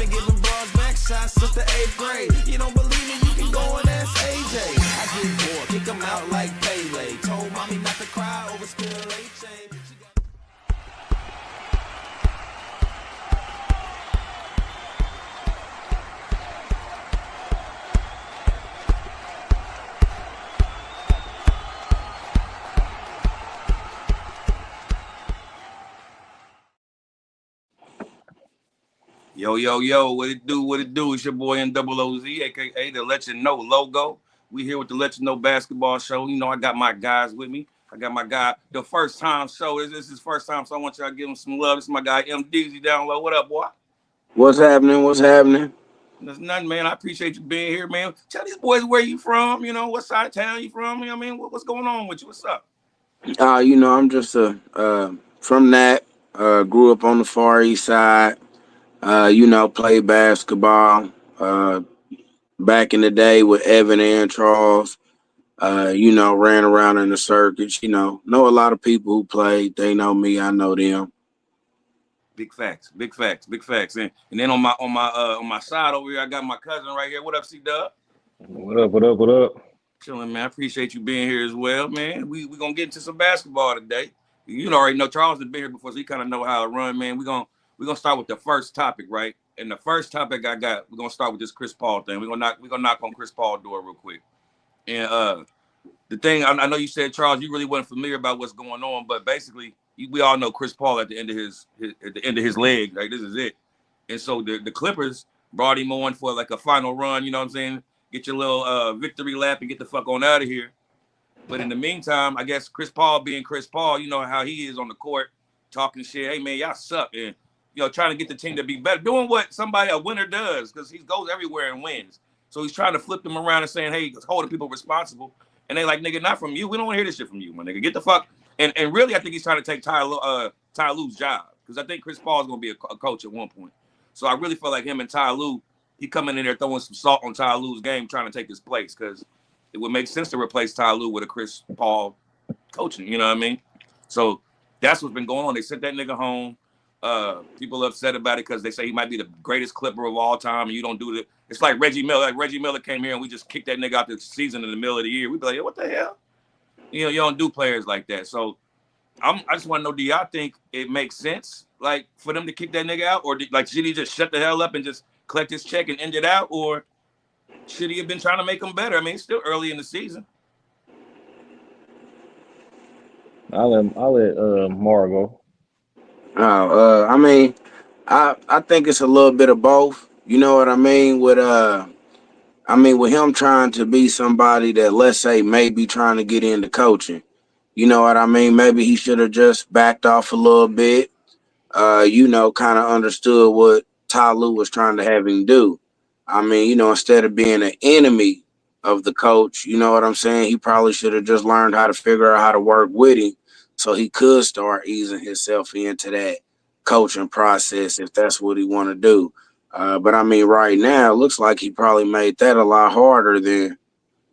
been giving bras back shots since the 8th grade. You don't believe me? You can go and ask AJ. I get bored, kick him out like Pele. Told mommy not to cry over spill LetCha. Yo, yo, yo, what it do, what it do? It's your boy NOOZ, a.k.a. the LetCha Know logo. We here with the LetCha Know basketball show. You know, I got my guys with me. I got my guy, the first time show. This is his first time, so I want y'all to give him some love. This is my guy, MDZ down low. What up, boy? What's happening? What's happening? There's nothing, man. I appreciate you being here, man. Tell these boys where you from, you know, what side of town you from. You know what I mean? What's going on with you? What's up? I'm just from that. Grew up on the Far East Side. Played basketball. Back in the day with Evan and Charles. Ran around in the circuits. Know a lot of people who played. They know me. I know them. Big facts, big facts, big facts. And then on my side over here, I got my cousin right here. What up, C-Dub? What up, what up, what up? Chilling, man. I appreciate you being here as well, man. We gonna get into some basketball today. You know, already know Charles has been here before, so he kind of know how to run, man. We're gonna start with the first topic, right? And the first topic I got, we're gonna start with this Chris Paul thing. We're gonna knock on Chris Paul's door real quick. And the thing I know you said, Charles, you really wasn't familiar about what's going on, but basically we all know Chris Paul at the end of his leg, like this is it. And so the Clippers brought him on for like a final run, you know what I'm saying? Get your little victory lap and get the fuck on out of here. But in the meantime, I guess Chris Paul being Chris Paul, you know how he is on the court, talking shit. Hey man, y'all suck, and trying to get the team to be better, doing what a winner does, because he goes everywhere and wins. So he's trying to flip them around and saying, hey, holding people responsible. And they like, nigga, not from you. We don't want to hear this shit from you, my nigga. Get the fuck. And really, I think he's trying to take Ty Lue's job, because I think Chris Paul is going to be a coach at one point. So I really feel like him and Ty Lue, he coming in there throwing some salt on Ty Lue's game, trying to take his place, because it would make sense to replace Ty Lue with a Chris Paul coaching. You know what I mean? So that's what's been going on. They sent that nigga home. People are upset about it because they say he might be the greatest Clipper of all time, and you don't do it. It's like Reggie Miller. Like Reggie Miller came here and we just kicked that nigga out the season in the middle of the year. We'd be like, what the hell? You don't do players like that. So I just want to know, do y'all think it makes sense, like, for them to kick that nigga out, or should he just shut the hell up and just collect his check and end it out, or should he have been trying to make them better? I mean, it's still early in the season. I'll let Mara go. I think it's a little bit of both. You know what I mean? With him trying to be somebody that, let's say, maybe trying to get into coaching. You know what I mean? Maybe he should have just backed off a little bit. Kind of understood what Ty Lue was trying to have him do. I mean, instead of being an enemy of the coach, you know what I'm saying? He probably should have just learned how to figure out how to work with him, so he could start easing himself into that coaching process if that's what he want to do. But I mean, right now, it looks like he probably made that a lot harder than,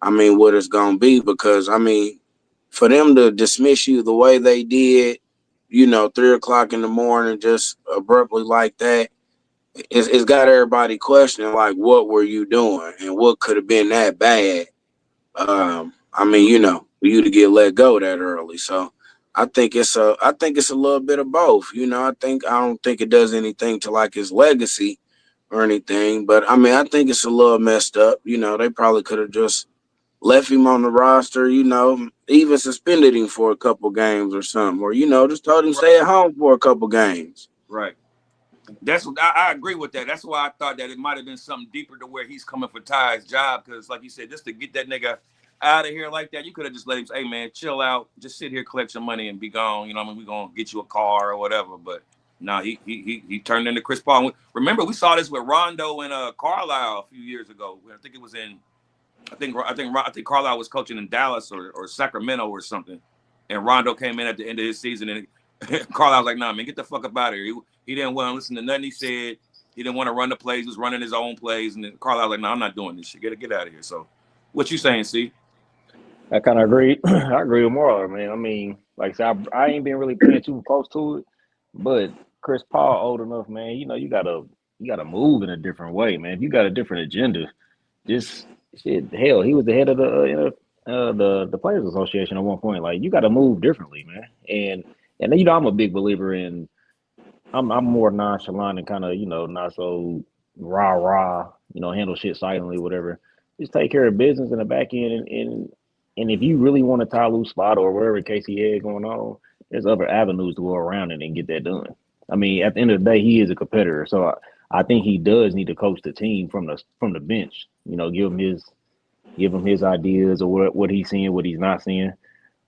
what it's going to be, because, for them to dismiss you the way they did, 3:00 in the morning, just abruptly like that, it's got everybody questioning, like, what were you doing and what could have been that bad? For you to get let go that early. So I think it's a little bit of both. I don't think it does anything to like his legacy or anything, but I think it's a little messed up. They probably could have just left him on the roster, even suspended him for a couple games or something, or just told him stay at home for a couple games. Right. That's what I agree with that. That's why I thought that it might have been something deeper to where he's coming for Ty's job, because like you said, just to get that nigga out of here like that, you could have just let him say, hey man, chill out, just sit here, collect your money and be gone. We're gonna get you a car or whatever. But no, he turned into Chris Paul. Remember, we saw this with Rondo and Carlisle a few years ago. I think it was I think Carlisle was coaching in Dallas or Sacramento or something, and Rondo came in at the end of his season, and Carlisle was like, nah man, get the fuck up out of here. He didn't want to listen to nothing he said. He didn't want to run the plays. He was running his own plays. And then Carlisle was like, no, I'm not doing this shit. Get out of here. So what you saying, C? I kind of agree. I agree with Mara, man. Like I said, I ain't been really paying too close to it. But Chris Paul old enough, man. You got to gotta move in a different way, man. If you got a different agenda, just shit. Hell, he was the head of the the Players Association at one point. Like you got to move differently, man. And you know I'm a big believer in. I'm more nonchalant and kind of not so rah rah. Handle shit silently, whatever. Just take care of business in the back end, and if you really want a tie loose spot or whatever the case he had going on, there's other avenues to go around it and get that done. I mean, at the end of the day, he is a competitor, so I think he does need to coach the team from the bench. Give him his ideas or what he's seeing, what he's not seeing,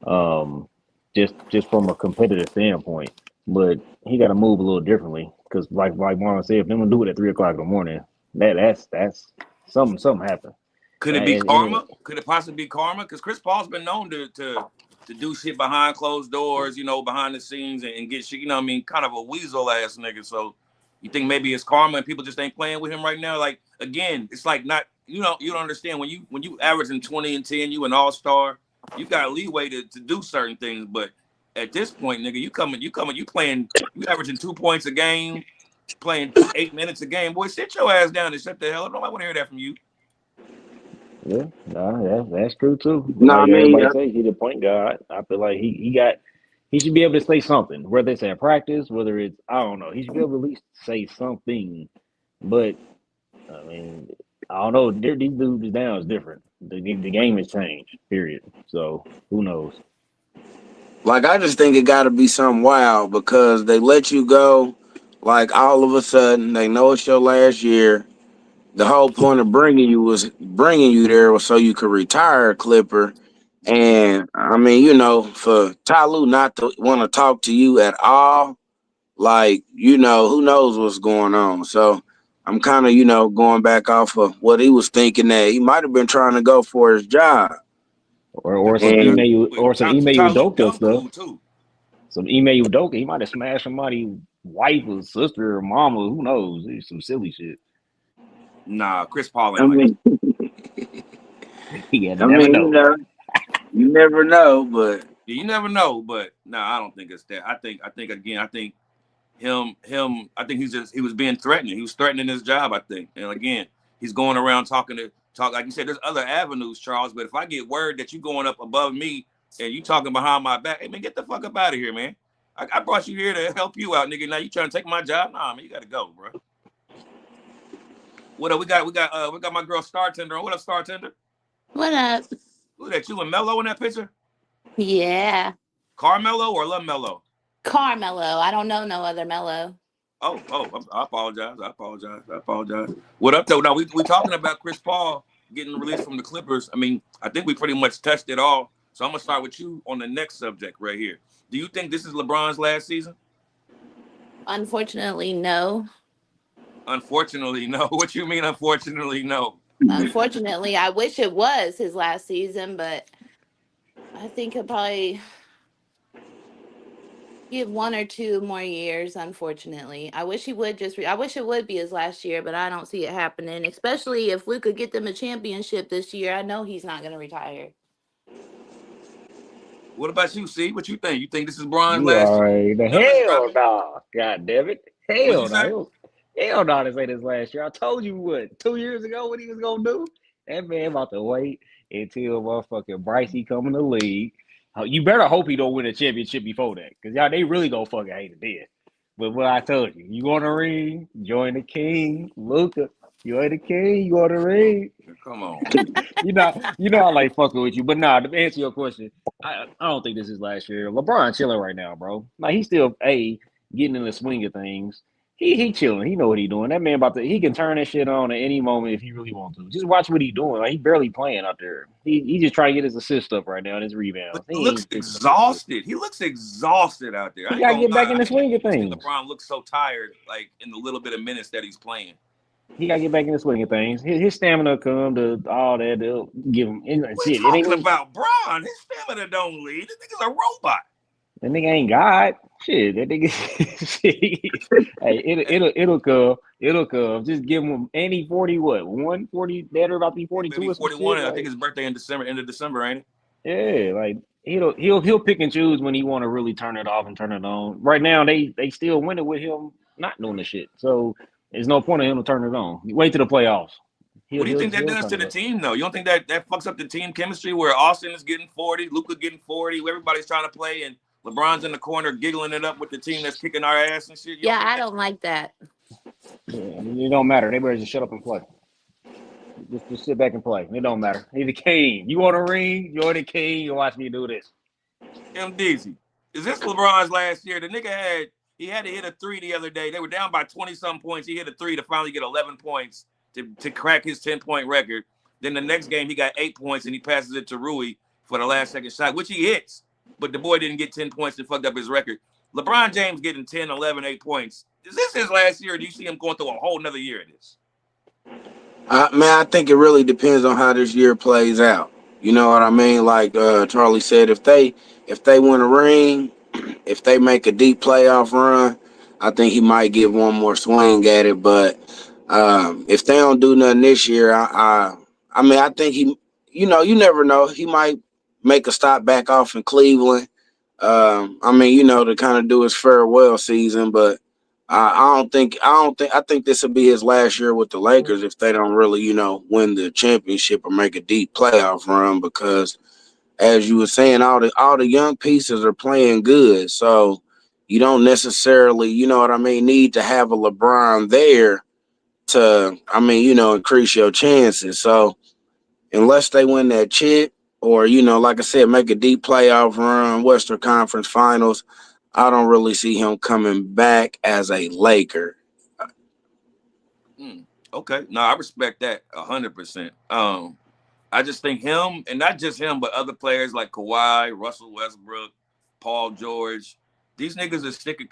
um, just from a competitive standpoint. But he got to move a little differently because, like Marlon said, if they don't do it at 3 o'clock in the morning, that's something happened. Could it be karma? Could it possibly be karma? Because Chris Paul's been known to do shit behind closed doors, behind the scenes and get shit. Kind of a weasel ass nigga. So you think maybe it's karma and people just ain't playing with him right now? Like again, it's like not you don't understand when you averaging 20 and 10, you an all-star, you got leeway to do certain things. But at this point, nigga, you playing, you averaging 2 points a game, playing 8 minutes a game. Boy, sit your ass down and shut the hell up. Nobody want to hear that from you. Yeah, no, that's true too. No, I Like mean, everybody say, he's the point guard. I feel like he should be able to say something, whether it's at practice, whether it's I don't know. He should be able to at least say something. But I mean, I don't know. These dudes now is different. The game has changed. Period. So who knows? like I just think it got to be something wild because they let you go, like all of a sudden they know it's your last year. The whole point of bringing you there was so you could retire a Clipper. And I mean, for Ty Lue not to want to talk to you at all, like, who knows what's going on. So I'm kind of, going back off of what he was thinking that he might have been trying to go for his job. Or some And email Ty Lue Udoka dumb stuff. cool too. Some email Udoka. He might have smashed somebody's wife or sister or mama. Who knows? It's some silly shit. Nah, Chris Paul I ain't like mean, You I never mean, know. you never know, but yeah, you never know, but no, I don't think it's that. I think again, I think I think he was being threatening. He was threatening his job, I think. And again, he's going around talk like you said, there's other avenues, Charles. But if I get word that you going up above me and you talking behind my back, hey man, get the fuck up out of here, man. I brought you here to help you out, nigga. Now you trying to take my job? Nah, man, you gotta go, bro. What up? We got my girl Star Tender on. What up, Star Tender? What up? Who that, you and Mello in that picture? Yeah. Carmelo or LaMelo? Carmelo. I don't know no other Mello. Oh, I apologize. What up, though? Now, we talking about Chris Paul getting released from the Clippers. I mean, I think we pretty much touched it all. So I'm going to start with you on the next subject right here. Do you think this is LeBron's last season? Unfortunately, no. Unfortunately, no. What you mean, unfortunately, no? Unfortunately, I wish it was his last season, but I think he'll probably give 1 or 2 more years. Unfortunately, I wish he would I wish it would be his last year, but I don't see it happening. Especially if we could get them a championship this year, I know he's not going to retire. What about you, C? What you think? You think this is Bron's You last all year? right? The Numbers hell dropping? no! God damn it! What'd you Hell say? no! Hell no! This ain't his last year. I told you what 2 years ago what he was gonna do. That man about to wait until motherfucking Brycey come in the league. You better hope he don't win a championship before that, cause y'all they really gonna fucking hate it then. But what I told you, you want a ring? Join the king, Luca. You ain't the king. You want a ring? Come on. I like fucking with you. But nah, to answer your question, I don't think this is last year. LeBron chilling right now, bro. Like he's still getting in the swing of things. He chilling. He know what he doing. That man he can turn that shit on at any moment if he really wants to. Just watch what he doing. Like he barely playing out there. He just trying to get his assist up right now and his But rebounds. he He looks ain't thinking about that shit. exhausted. He looks exhausted out there. I He ain't gotta gonna get back lie. in the swing of I see things. LeBron look so tired, like in the little bit of minutes that he's playing. He gotta get back in the swing of things. His stamina come to all that. They'll give him and What are you shit. It ain't talking even about, Bron? His stamina don't lead. This nigga's a robot. that nigga ain't God. Shit, that nigga. Shit. Hey, it'll come. It'll come. Just give him any 40. What 140? Better about to be Maybe 42 or some 41. shit. I think Like his birthday in December, end of December, ain't it? yeah, like he'll pick and choose when he want to really turn it off and turn it on. Right now, they still winning with him not doing the shit. So There's no point in him to turn it on. You wait to the playoffs. What do you think that He'll does turn to it the up. team, though? You don't think that fucks up the team chemistry where Austin is getting 40, Luka getting 40, everybody's trying to play, and LeBron's in the corner giggling it up with the team that's kicking our ass and shit? You don't Yeah, think I that? don't like that. Yeah, it don't matter. They better just shut up and play. Just sit back and play. It don't matter. He's the king. You want a ring? You're the king. You watch me do this. MDZ. Is this LeBron's last year? The nigga had to hit a three the other day. They were down by 20-some points. He hit a three to finally get 11 points to crack his 10-point record. Then the next game, he got 8 points, and he passes it to Rui for the last second shot, which he hits. But the boy didn't get 10 points and fucked up his record. LeBron James getting 10, 11, 8 points. Is this his last year, or do you see him going through a whole nother year of this? Man, I think it really depends on how this year plays out. You know what I mean? Like Charlie said, if they win a ring, if they make a deep playoff run, I think he might get one more swing at it. But if they don't do nothing this year, I mean, I think he, you never know. He might make a stop back off in Cleveland. I mean, to kind of do his farewell season, but I think this will be his last year with the Lakers if they don't really, win the championship or make a deep playoff run because as you were saying, all the young pieces are playing good. So you don't necessarily, what I mean, need to have a LeBron there to, I mean, increase your chances. So unless they win that chip or, like I said, make a deep playoff run, Western Conference Finals, I don't really see him coming back as a Laker. Okay. No, I respect that 100%. I just think him, and not just him, but other players like Kawhi, Russell Westbrook, Paul George, these niggas are sticking.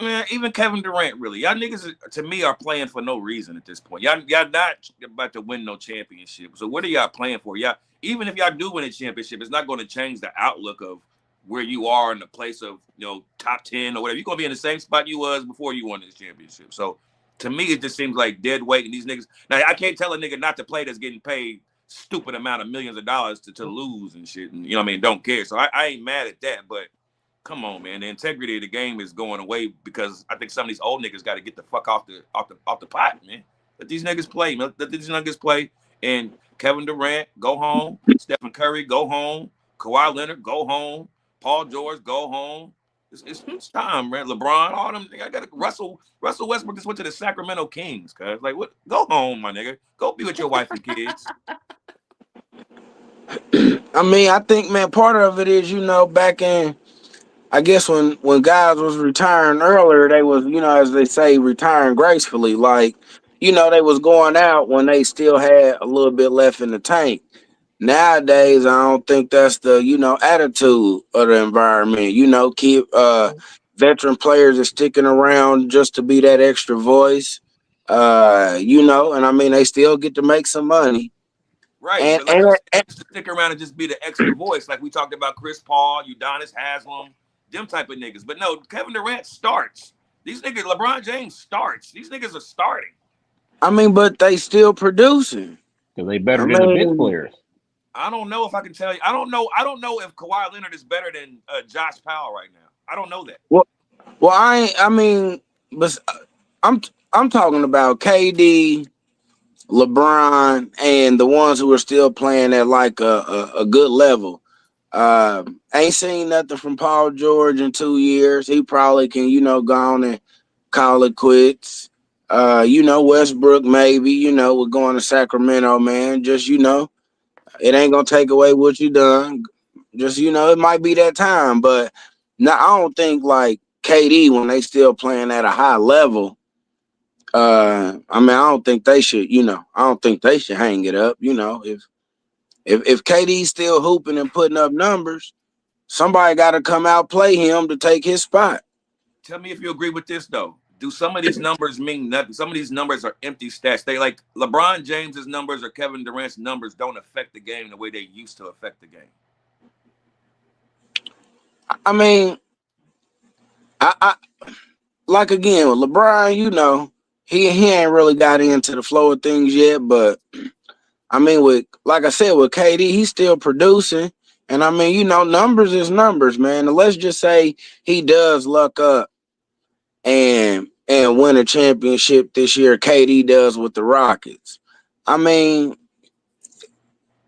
Man, even Kevin Durant, really. Y'all niggas, to me, are playing for no reason at this point. Y'all not about to win no championship. So what are y'all playing for? Y'all, even if y'all do win a championship, it's not going to change the outlook of where you are in the place of, top 10 or whatever. You're going to be in the same spot you was before you won this championship. So to me, it just seems like dead weight. And these niggas, now I can't tell a nigga not to play that's getting paid stupid amount of millions of dollars to lose and shit. And, don't care. So I ain't mad at that. But come on, man. The integrity of the game is going away because I think some of these old niggas got to get the fuck off the pot, man. Let these niggas play, man. Let these niggas play. And Kevin Durant, go home. Stephen Curry, go home. Kawhi Leonard, go home. Paul George, go home. It's time, man. LeBron, all them. I got Russell Westbrook just went to the Sacramento Kings, cuz. Like, what? Go home, my nigga. Go be with your wife and kids. I mean, I think, man, part of it is, back in, I guess when guys was retiring earlier, they was, as they say, retiring gracefully. Like, they was going out when they still had a little bit left in the tank. Nowadays, I don't think that's the, attitude of the environment. Keep veteran players are sticking around just to be that extra voice. And I mean they still get to make some money. Right, And but like and, you said, and just to stick around and just be the extra voice, like we talked about Chris Paul, Udonis Haslam, them type of niggas. But no, Kevin Durant starts. These niggas, LeBron James starts. These niggas are starting. I mean, but they still producing. Because they I better than the bench mean, players. I don't know if I can tell you. I don't know. I don't know if Kawhi Leonard is better than Josh Powell right now. I don't know that. well, I mean, but I'm I'm talking about KD, LeBron, and the ones who are still playing at like a good level. Ain't seen nothing from Paul George in 2 years. He probably can, go on and call it quits. Westbrook maybe, we're going to Sacramento, man. Just, it ain't gonna take away what you done. Just, it might be that time. But no, I don't think like KD when they still playing at a high level. I mean, I don't think they should, I don't think they should hang it up. If KD's still hooping and putting up numbers, somebody got to come out play him to take his spot. Tell me if you agree with this though. Do some of these numbers mean nothing? Some of these numbers are empty stats. They like LeBron James's numbers or Kevin Durant's numbers don't affect the game the way they used to affect the game. I mean, I like again with LeBron, he ain't really got into the flow of things yet, but I mean with like I said with KD, he's still producing. And I mean, numbers is numbers, man. And let's just say he does luck up and and win a championship this year. KD does with the Rockets. I mean,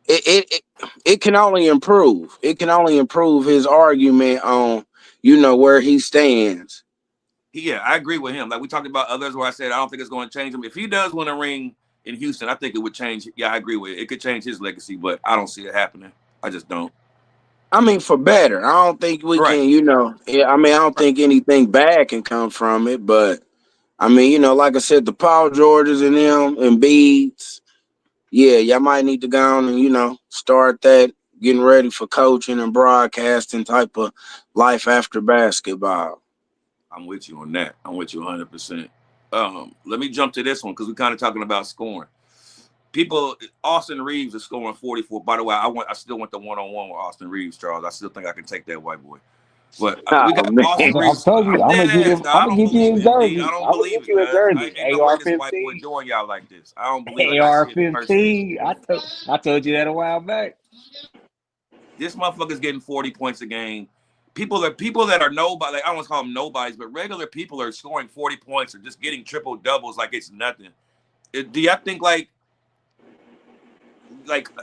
it can only improve. It can only improve his argument on where he stands. Yeah, I agree with him. Like we talked about others where I said I don't think it's going to change him. If he does win a ring in Houston, I think it would change. Yeah, I agree with it. It could change his legacy, but I don't see it happening. I just don't. I mean, for better. I don't think we Right. can, yeah, I mean, I don't Right. think anything bad can come from it, but I mean, like I said, the Paul Georges and them and Beads, yeah, y'all might need to go on and, start that, getting ready for coaching and broadcasting type of life after basketball. I'm with you on that. I'm with you 100%. Let me jump to this one because we're kind of talking about scoring. People, Austin Reeves is scoring 44. By the way, I still want the one-on-one with Austin Reeves, Charles. I still think I can take that white boy. But we Oh, got man. Austin I've Reeves. told you, I'm I'm dead gonna get ass. him. Now, I'm I gonna don't get you believe his it, MD. I jersey. don't I'm gonna believe get it, you a cuz. jersey. Ain't no way this white boy AR-15. doing y'all like this. I don't believe it. I gotta see it in person. AR-15. I told you that a while back. This motherfucker's getting 40 points a game. People that are nobody, like I don't want to call them nobodies, but regular people are scoring 40 points or just getting triple doubles like it's nothing. Do y'all think like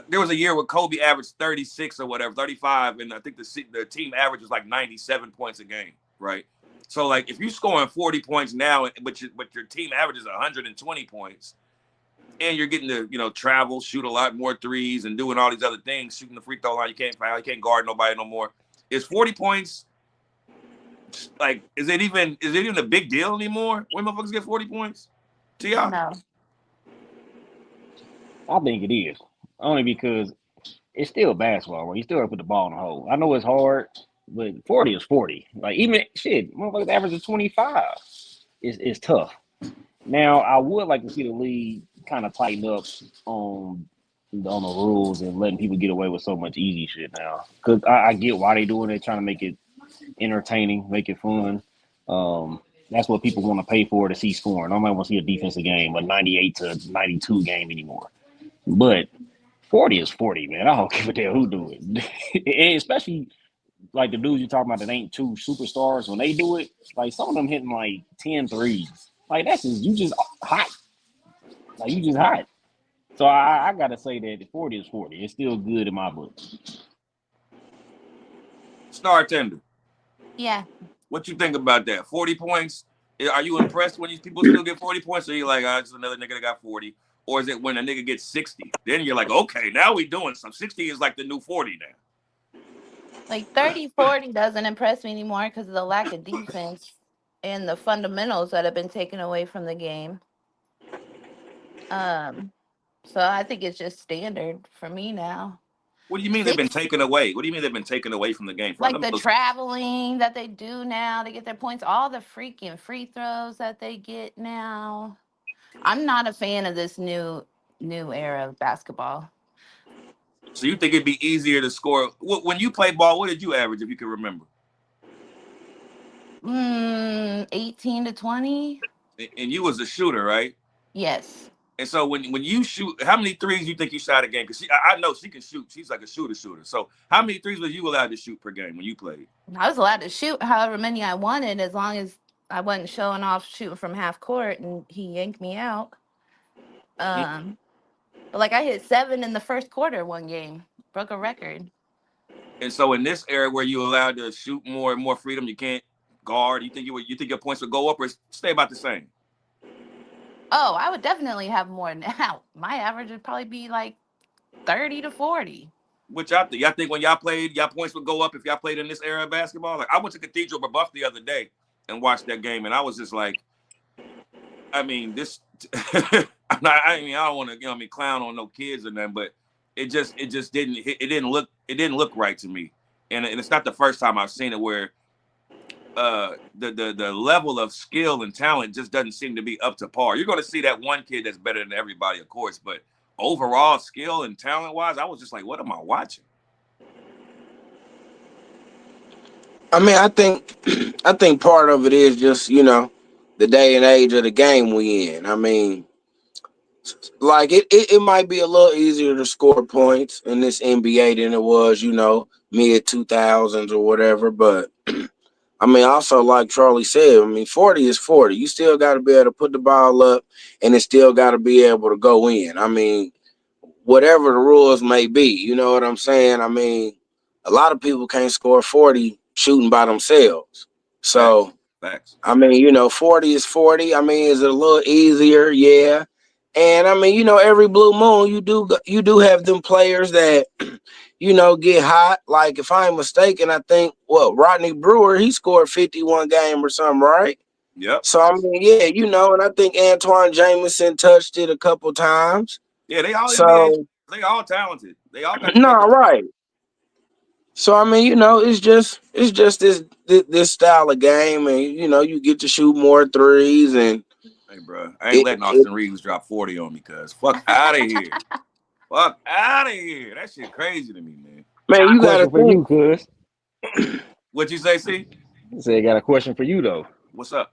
there was a year where Kobe averaged 36 or whatever, 35, and I think the team average was like 97 points a game, right? So like if you're scoring 40 points now, but your team averages 120 points, and you're getting to travel, shoot a lot more threes, and doing all these other things, shooting the free throw line, you can't foul, you can't guard nobody no more. Is 40 points like is it even a big deal anymore? When motherfuckers get 40 points to y'all? No. I think it is only because it's still basketball, where you still have to put the ball in the hole. I know it's hard, but 40 is 40. Like even shit, motherfuckers average of 25. It's tough. Now I would like to see the league kind of tighten up on the rules and letting people get away with so much easy shit now. Because I get why they doing it, trying to make it entertaining, make it fun. That's what people want to pay for to see scoring. Nobody want to see a defensive game, a 98 to 92 game anymore. But 40 is 40, man. I don't give a damn who do it. And especially like the dudes you talking about that ain't two superstars. When they do it, like some of them hitting like 10 threes. Like that's just, you just hot. Like you just hot. So I gotta say that 40 is 40. It's still good in my book. Star tender. Yeah. What you think about that? 40 points. Are you impressed when these people still get 40 points? Or you like, just another nigga that got 40? Or is it when a nigga gets 60? Then you're like, okay, now we doing some. 60 is like the new 40 now. Like 30, 40 doesn't impress me anymore because of the lack of defense and the fundamentals that have been taken away from the game. Um, so I think it's just standard for me now. What do you mean they've been Six, taken away? What do you mean they've been taken away from the game? like the Fundamentals. traveling that they do now to get their points, all the freaking free throws that they get now. I'm not a fan of this new era of basketball. So you think it'd be easier to score? When you play ball, what did you average, if you can remember? 18 to 20. And you was a shooter, right? Yes. And so when you shoot, how many threes you think you shot a game? Because I know she can shoot. She's like a shooter. So how many threes were you allowed to shoot per game when you played? I was allowed to shoot however many I wanted as long as I wasn't showing off shooting from half court and he yanked me out. Mm. Um, but like I hit 7 in the first quarter one game, broke a record. And so in this era where you're allowed to shoot more and more freedom, you can't guard. You think your points would go up or stay about the same? Oh, I would definitely have more now. My average would probably be like 30 to 40. What y'all think? Y'all think when y'all played, y'all points would go up if y'all played in this era of basketball? Like I went to Cathedral Rebuff the other day and watched that game, and I was just like, I mean, this. I don't want to, clown on no kids or nothing, but it just didn't look right to me, and it's not the first time I've seen it where the level of skill and talent just doesn't seem to be up to par. You're going to see that one kid that's better than everybody, of course, but overall skill and talent wise, I was just like, what am I watching? I mean, I think part of it is just, the day and age of the game we in. I mean, like it might be a little easier to score points in this NBA than it was, mid 2000s or whatever, but I mean, also like Charlie said, I mean, 40 is 40. You still got to be able to put the ball up, and it still got to be able to go in. I mean, whatever the rules may be, you know what I'm saying? I mean, a lot of people can't score 40 shooting by themselves. Facts. So, Facts. I mean, 40 is 40. I mean, is it a little easier? Yeah. And I mean, every blue moon you do have them players that get hot. Like if I'm mistaken, I think Rodney Brewer, he scored 51 game or something, right? Yep. So I mean, yeah, and I think Antoine Jameson touched it a couple times. Yeah, they all NBA. So They all talented. They all got the no, capability. right. So I mean, it's just this style of game, and you get to shoot more threes, and Hey, bro, I ain't it, letting it Austin Reeves drop 40 on me, cuz. Fuck out of here. Fuck out of here. That shit crazy to me, man. man, Got a you got to question for think. you, cuz. What you say, C? Say, got a question for you though. What's up?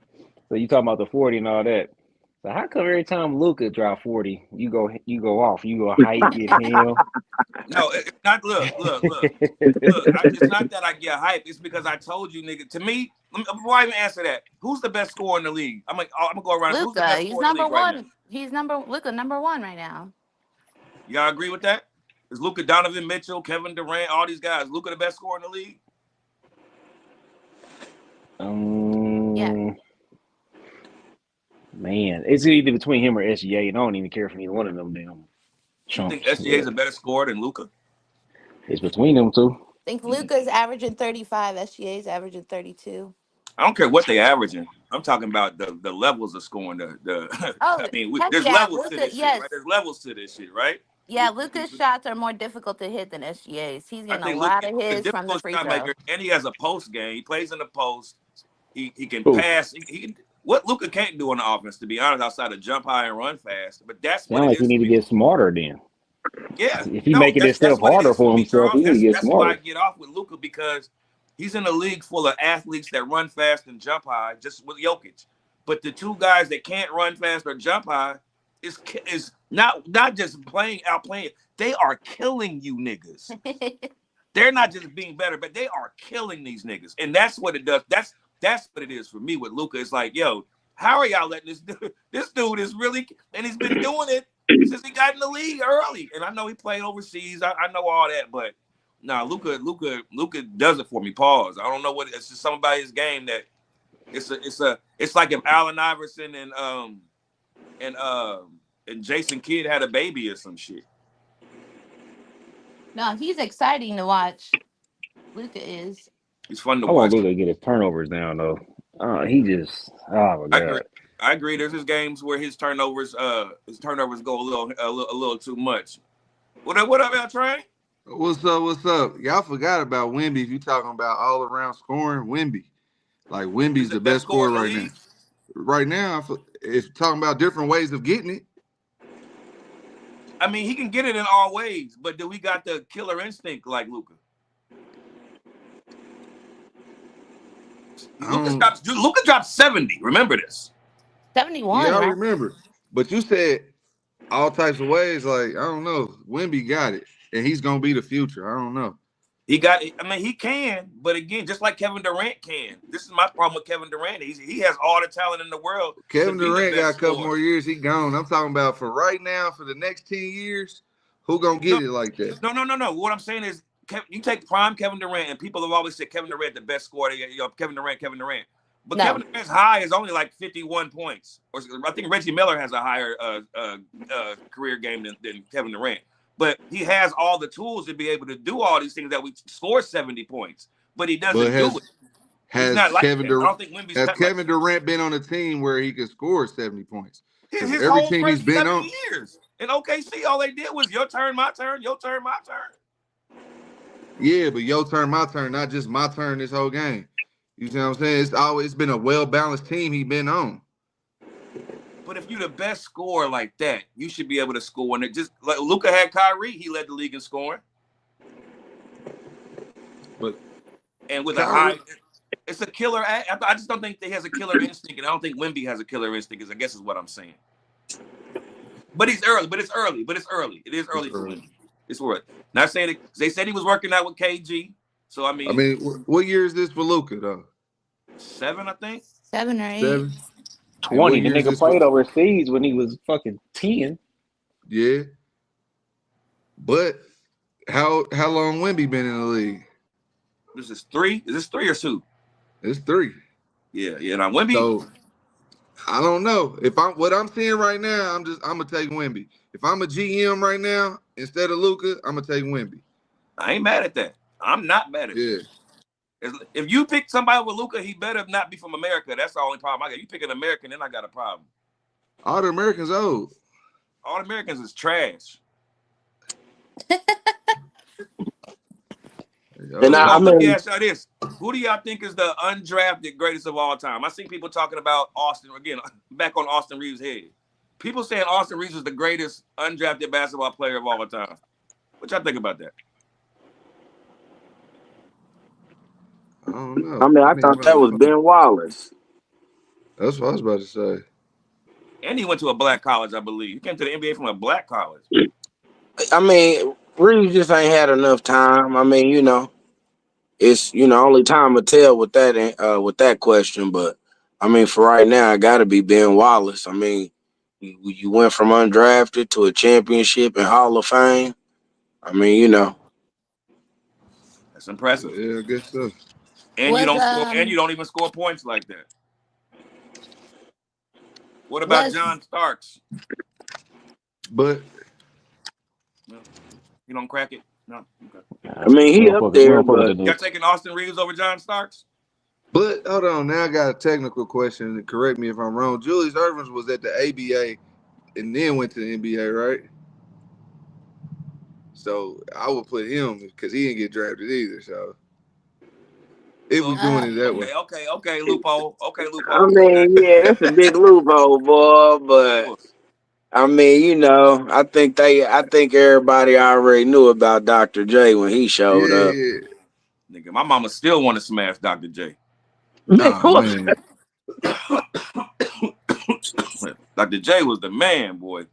So you talking about the 40 and all that. So how come every time Luca drop 40, you go off, you go hype, get him? No, it's not. Look. It's not that I get hype. It's because I told you, nigga. To me, before I even answer that, who's the best scorer in the league? I'm gonna go around. Who's the Luca, best he's scorer in the number league right now? one. Luca number one right now. Y'all agree with that? Is Luka, Donovan Mitchell, Kevin Durant, all these guys, Luka the best scorer in the league? Yeah. Man, it's either between him or SGA, and I don't even care for neither one of them damn You chumps. think SGA is a better scorer than Luka? It's between them two. I think Luca's averaging 35. SGA's averaging 32. I don't care what they averaging. I'm talking about the levels of scoring. The Oh, I mean, heck there's yeah, levels to Luca. this shit, Yes, right? There's levels to this shit, right? yeah. Luca's shots are more difficult to hit than SGA's. He's I getting a think Luka lot is of a his from the difficult free shot throw. maker, and he has a post game. He plays in the post. He can Who? pass. He can, what Luka can't do on the offense, to be honest, outside of jump high and run fast. But that's what Sound it like he is need for to me. get smarter then. Yeah, If he no, making this that's stuff what it harder is for for me, himself, he Charles. need to get That's why I smarter. get off with Luka, because he's in a league full of athletes that run fast and jump high, just with Jokic. But the two guys that can't run fast or jump high is not just outplaying. They are killing you niggas. They're not just being better, but they are killing these niggas, and that's what it does. That's what it is for me with Luka. It's like, yo, how are y'all letting this dude? This dude is really, and he's been doing it since he got in the league early. And I know he played overseas. I know all that, but nah, Luka does it for me. Pause. I don't know what it's just something about his game that it's like if Allen Iverson and Jason Kidd had a baby or some shit. No, he's exciting to watch. Luca is. He's fun to I want watch. Luca to get his turnovers down though. He just, oh my I agree. god. I agree. There's just games where his turnovers go a little too much. What up, L Train? What's up? What's up? Y'all forgot about Wemby. If you talking about all around scoring, Wemby. Like He's Wemby's the the best best scorer scorer in the right now. league. Right now, if talking about different ways of getting it. I mean, he can get it in all ways, but do we got the killer instinct like Luka? Luka dropped 70. Remember this. 71, Yeah, I right? remember. But you said all types of ways. Like I don't know, Wemby got it, and he's gonna be the future. I don't know. He got it. I mean, he can, but again, just like Kevin Durant can. This is my problem with Kevin Durant. He has all the talent in the world to Kevin be the Durant got best a couple scorer. more years. He gone. I'm talking about for right now, for the next 10 years. Who gonna get it like that? No. What I'm saying is, you take prime Kevin Durant, and people have always said Kevin Durant the best scorer. Kevin Durant. But No. Kevin Durant's high is only like 51 points. Or I think Reggie Miller has a higher career game than Kevin Durant. But he has all the tools to be able to do all these things that we score 70 points. But he doesn't do it. He's not like that. I don't think Wemby's has cut Kevin like Durant been on a team where he can score 70 points? his Every whole team he's first been 7 on. years. In OKC, all they did was your turn, my turn, your turn, my turn. Yeah, but your turn, my turn, not just my turn this whole game. You see what I'm saying? It's always been a well-balanced team he been on. But if you're the best scorer like that, you should be able to score. And it just like Luka had Kyrie, he led the league in scoring. And with Kyrie, it's a killer. I just don't think he has a killer instinct, and I don't think Wemby has a killer instinct. I guess is what I'm saying. But he's early. But it's early. It is early for Wemby. It's worth. Not saying they said he was working out with KG. So I mean, what year is this for Luka though? 7, I think. 7 or 8. 7. And what 20. The year is nigga this? played overseas when he was fucking 10. Yeah. But how long Wemby been in the league? This is 3. Is this 3 or 2? It's 3. Yeah. Now Wemby, So I don't know. If I'm what I'm seeing right now, I'm gonna take Wemby. If I'm a GM right now, instead of Luka, I'm gonna take Wemby. I ain't mad at that. I'm not mad at Yeah. that. If you pick somebody with Luka, he better not be from America. That's the only problem I got. You pick an American, then I got a problem. All the Americans old. All Americans is trash. And I Lupo, let me mean, ask y'all this. Who do y'all think is the undrafted greatest of all time? I see people talking about Austin, again, back on Austin Reeves' head. People saying Austin Reeves is the greatest undrafted basketball player of all time. What y'all think about that? I don't know. I mean, I thought that was Ben Wallace. That's what I was about to say. And he went to a black college, I believe. He came to the NBA from a black college. I mean, Reeves just ain't had enough time. I mean, it's only time will tell with that question. But I mean, for right now, I got to be Ben Wallace. I mean, you went from undrafted to a championship and Hall of Fame. I mean, That's impressive. Yeah, I guess so. And you Was don't score, and you don't even score points like that. What about was John Starks? But No. You don't crack it? No. Okay. I mean, he up We there, don't fuck with the but Y'all Knicks. taking Austin Reeves over John Starks? hold on, now I got a technical question and correct me if I'm wrong. Julius Ervings was at the ABA and then went to the NBA, right? So I would put him because he didn't get drafted either. So if we Well, doing uh it that way. okay, loophole. Okay, I loophole. Okay. mean, yeah, that's a big loophole, boy. But Cool. I mean, I think everybody already knew about Dr. J when he showed up. Yeah. Nigga, my mama still want to smash Dr. J. Man, Oh what? man. Dr. J was the man, boy.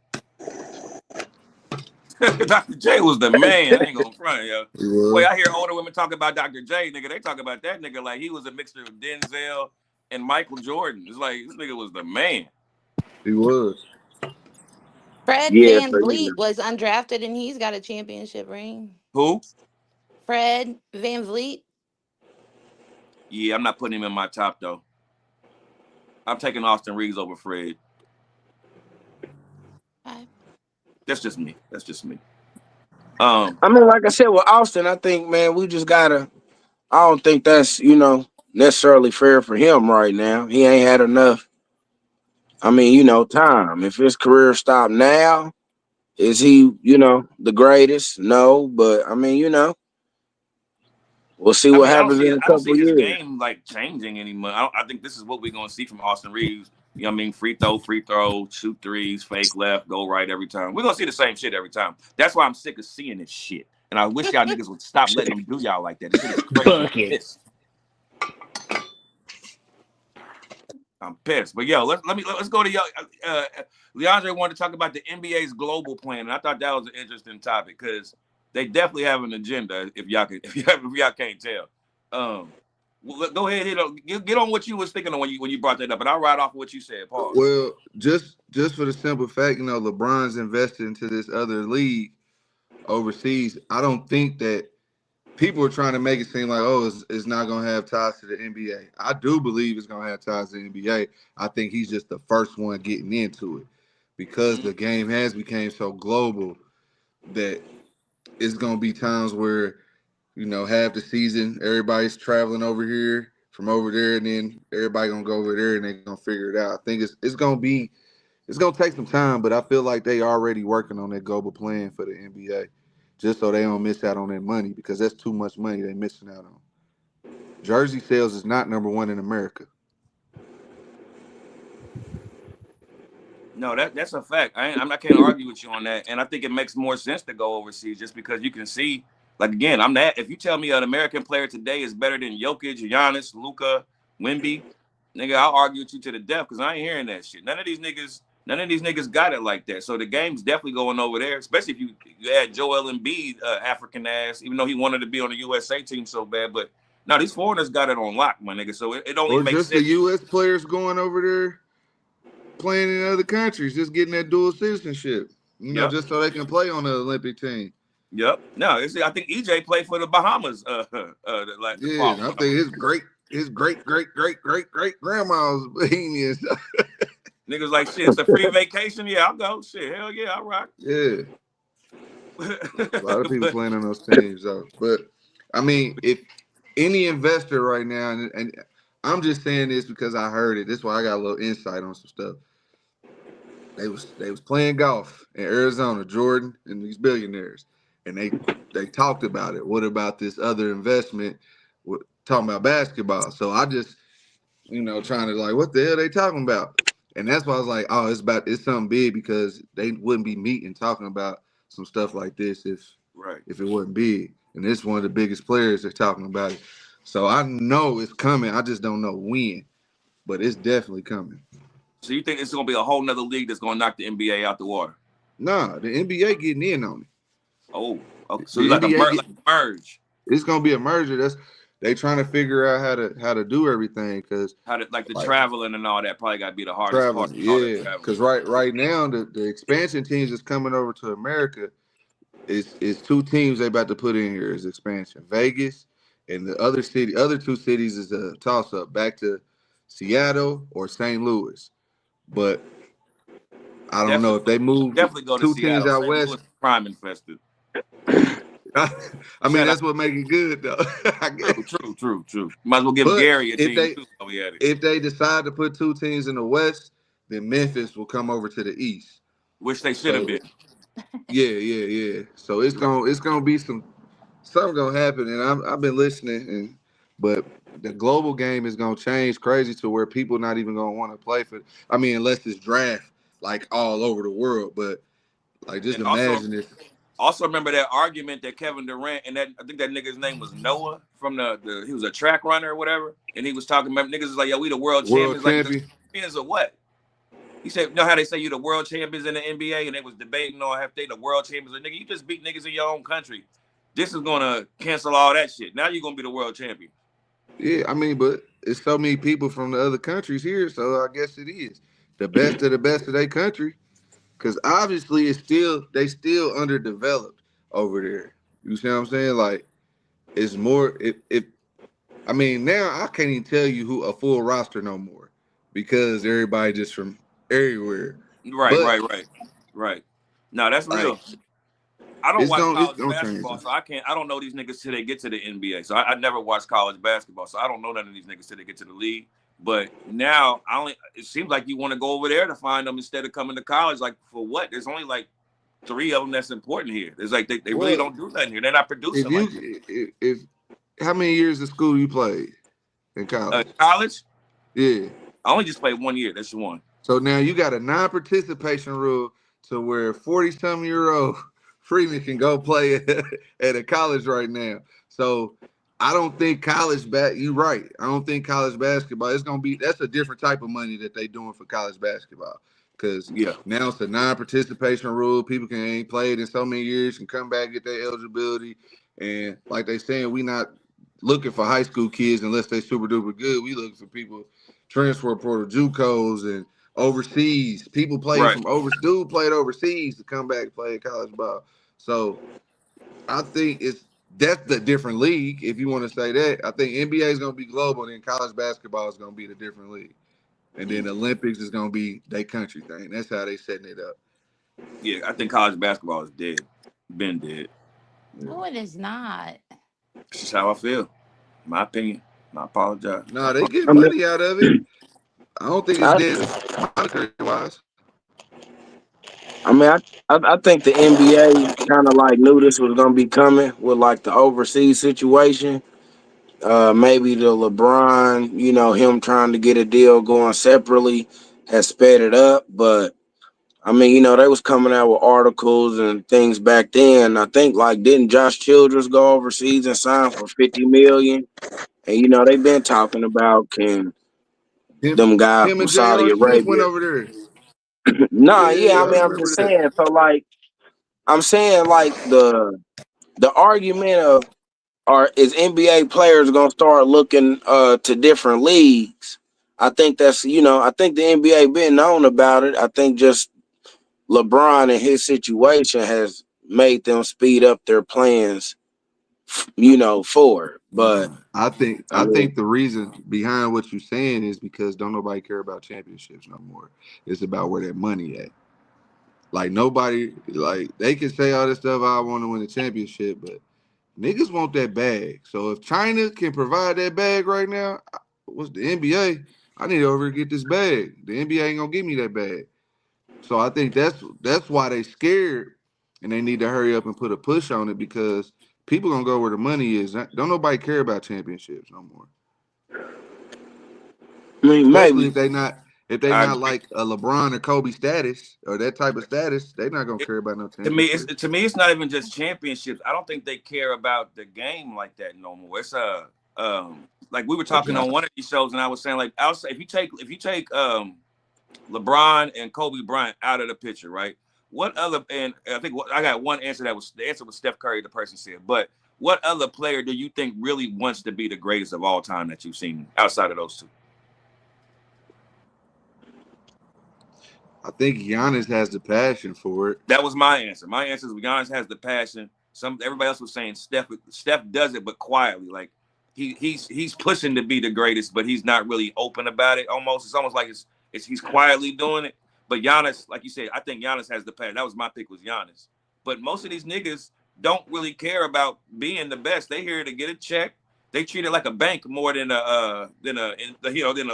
Dr. J was the man. I ain't gonna front, yo. He Boy, was. I hear older women talk about Dr. J, nigga. They talk about that nigga like he was a mixture of Denzel and Michael Jordan. It's like this nigga was the man. He was. Fred Yeah, Van so Vliet was undrafted and he's got a championship ring. Who? Fred Van Vliet. Yeah, I'm not putting him in my top though. I'm taking Austin Reeves over Fred. Okay. That's just me. I mean, like I said with Austin, I think, man, we just gotta. I don't think that's necessarily fair for him right now. He ain't had enough. I mean, time. If his career stopped now, is he, the greatest? No, but I mean, we'll see I what mean, happens in a I don't couple see his years. game like changing anymore. I think this is what we're gonna see from Austin Reeves. You know what I mean? Free throw, shoot threes, fake left, go right every time. We're gonna see the same shit every time. That's why I'm sick of seeing this shit. And I wish y'all niggas would stop letting them do y'all like that. This shit is crazy. Bucket. I'm pissed. But yo, let's go to y'all. Leandre wanted to talk about the NBA's global plan, and I thought that was an interesting topic because they definitely have an agenda. If y'all can't tell, go ahead, get on what you was thinking of when you brought that up, and I'll ride off what you said. Pause. Well, just for the simple fact, LeBron's invested into this other league overseas. I don't think that people are trying to make it seem like, oh, it's not going to have ties to the NBA. I do believe it's going to have ties to the NBA. I think he's just the first one getting into it because the game has become so global that it's going to be times where, half the season, everybody's traveling over here from over there, and then everybody going to go over there and they're going to figure it out. I think it's going to take some time, but I feel like they already working on that global plan for the NBA just so they don't miss out on that money because that's too much money they're missing out on. Jersey sales is not number one in America. No, that's a fact. I can't argue with you on that, and I think it makes more sense to go overseas just because you can see. Like again, if you tell me an American player today is better than Jokic, Giannis, Luka, Wemby, nigga, I'll argue with you to the death because I ain't hearing that shit. None of these niggas got it like that. So the game's definitely going over there, especially if you add Joel Embiid, African ass, even though he wanted to be on the USA team so bad. But Now these foreigners got it on lock, my nigga. So it only Or makes just the sense. U.S. players going over there playing in other countries, just getting that dual citizenship. Yep. Just so they can play on the Olympic team. Yep. No, I think EJ played for the Bahamas the Yeah, fall and I summer. think his great grandma's Bahamian. Niggas like shit. It's a free vacation. Yeah, I'll go. Shit, hell yeah, I'll rock. Yeah, a lot of people But, playing on those teams though. But I mean, if any investor right now, and I'm just saying this because I heard it. This is why I got a little insight on some stuff. They was playing golf in Arizona, Jordan and these billionaires, and they talked about it. What about this other investment? Talking about basketball. So I just trying to like, what the hell they talking about? And that's why I was like, oh, it's something big because they wouldn't be meeting talking about some stuff like this right. if it wasn't big. And it's one of the biggest players they're talking about it. So I know it's coming. I just don't know when, but it's definitely coming. So you think it's gonna be a whole nother league that's gonna knock the NBA out the water? Nah, the NBA getting in on it. Oh, okay. So you The like a NBA merge? it's gonna be a merger. They trying to figure out how to do everything because How to like the like traveling and all that probably got to be the hardest part. traveling, All that yeah. traveling. Because right now the expansion teams that's coming over to America is two teams they about to put in here is expansion. Vegas and the other two cities is a toss up back to Seattle or St. Louis. But I don't know if they move Definitely go to two teams Seattle. out St. west. Louis crime infested. I mean, Shout out. that's what make it good though. I guess. True. Might as well give But Gary a team too. Oh, we had it. if they decide to put two teams in the West, then Memphis will come over to the East. Which they should have So been. yeah. So it's gonna be something gonna happen, and I've been listening, but the global game is gonna change crazy to where people not even gonna want to play for. I mean, unless it's draft like all over the world, but like just And also, imagine this. remember that argument that Kevin Durant and that I think that nigga's name was Noah from the he was a track runner or whatever, and he was talking about niggas is like, yo, we the world World champions, like the champion. champions of what? He said, you know how they say you the world champions in the NBA, and they was debating on if they the world champions. Or nigga, you just beat niggas in your own country. This is gonna cancel all that shit. Now you're gonna be the world champion. Yeah, I mean, but it's so many people from the other countries here, so I guess it is the best of their country. Because obviously, they still underdeveloped over there. You see what I'm saying? Like it's more. If I mean, now I can't even tell you who a full roster no more because everybody just from everywhere. But Right. No, that's like, real. I don't watch it's college gonna change. basketball, so I don't know these niggas till they get to the NBA. So I never watched college basketball, so I don't know none of these niggas till they get to the league. But now it seems like you want to go over there to find them instead of coming to college. Like for what? There's only like 3 of them that's important here. It's like they really don't do nothing here. They're not producing. If how many years of school you played in college? College? Yeah. I only just played 1 year. That's one. So now you got a non-participation rule to where 40-some-year-old Freeman can go play at a college right now. So I don't think you're right. I don't think college basketball that's a different type of money that they doing for college basketball. Because now it's a non-participation rule. People ain't played in so many years, can come back, get their eligibility. And like they saying, we not looking for high school kids unless they super duper good. We looking for people transfer portal, JUCOs, and overseas. People playing from played overseas to come back and play college ball. So I think that's the different league. If you want to say that, I think NBA is going to be global, and then college basketball is going to be the different league, and then the Olympics is going to be their country thing. That's how they setting it up. Yeah, I think college basketball is dead. Been dead. No, it is not. This is how I feel. My opinion. I apologize. No, they get money out of it. I don't think it's dead monetary wise. I mean, I think the NBA kind of like knew this was gonna be coming with like the overseas situation. Maybe the LeBron, him trying to get a deal going separately has sped it up. But I mean, they was coming out with articles and things back then. I think like didn't Josh Childress go overseas and sign for 50 million? And they've been talking about can them guys Him from and Saudi J.R. Smith went Arabia. over there. Nah, Yeah, yeah, I I mean, I'm remember just that. saying. So like, I'm saying like the argument of is NBA players gonna start looking to different leagues. I think that's I think the NBA been known about it. I think just LeBron and his situation has made them speed up their plans, for it. But I I mean, think the reason behind what you're saying is because don't nobody care about championships no more. It's about where that money at. Like nobody, like they can say all this stuff. I want to win a championship, but niggas want that bag. So if China can provide that bag right now, what's the NBA? I need to over get this bag. The NBA ain't gonna give me that bag. So I think that's why they scared and they need to hurry up and put a push on it because people gonna go where the money is. Don't nobody care about championships no more. Especially maybe. if they I not agree. like a LeBron or Kobe status or that type of status, they not gonna care about no championship. To me, it's not even just championships. I don't think they care about the game like that no more. It's like we were talking Okay. on one of these shows, and I was saying like I'll say if you take LeBron and Kobe Bryant out of the picture, right? What other and I think I got one answer that was the answer was Steph Curry, the person said, but what other player do you think really wants to be the greatest of all time that you've seen outside of those two? I think Giannis has the passion for it. That was my answer. My answer is Giannis has the passion. Everybody else was saying Steph. Steph does it, but quietly. Like he's pushing to be the greatest, but he's not really open about it. It's almost like he's quietly doing it. But Giannis, like you said, I think Giannis has the passion. That was my pick, was Giannis. But most of these niggas don't really care about being the best. They here to get a check. They treat it like a bank more than a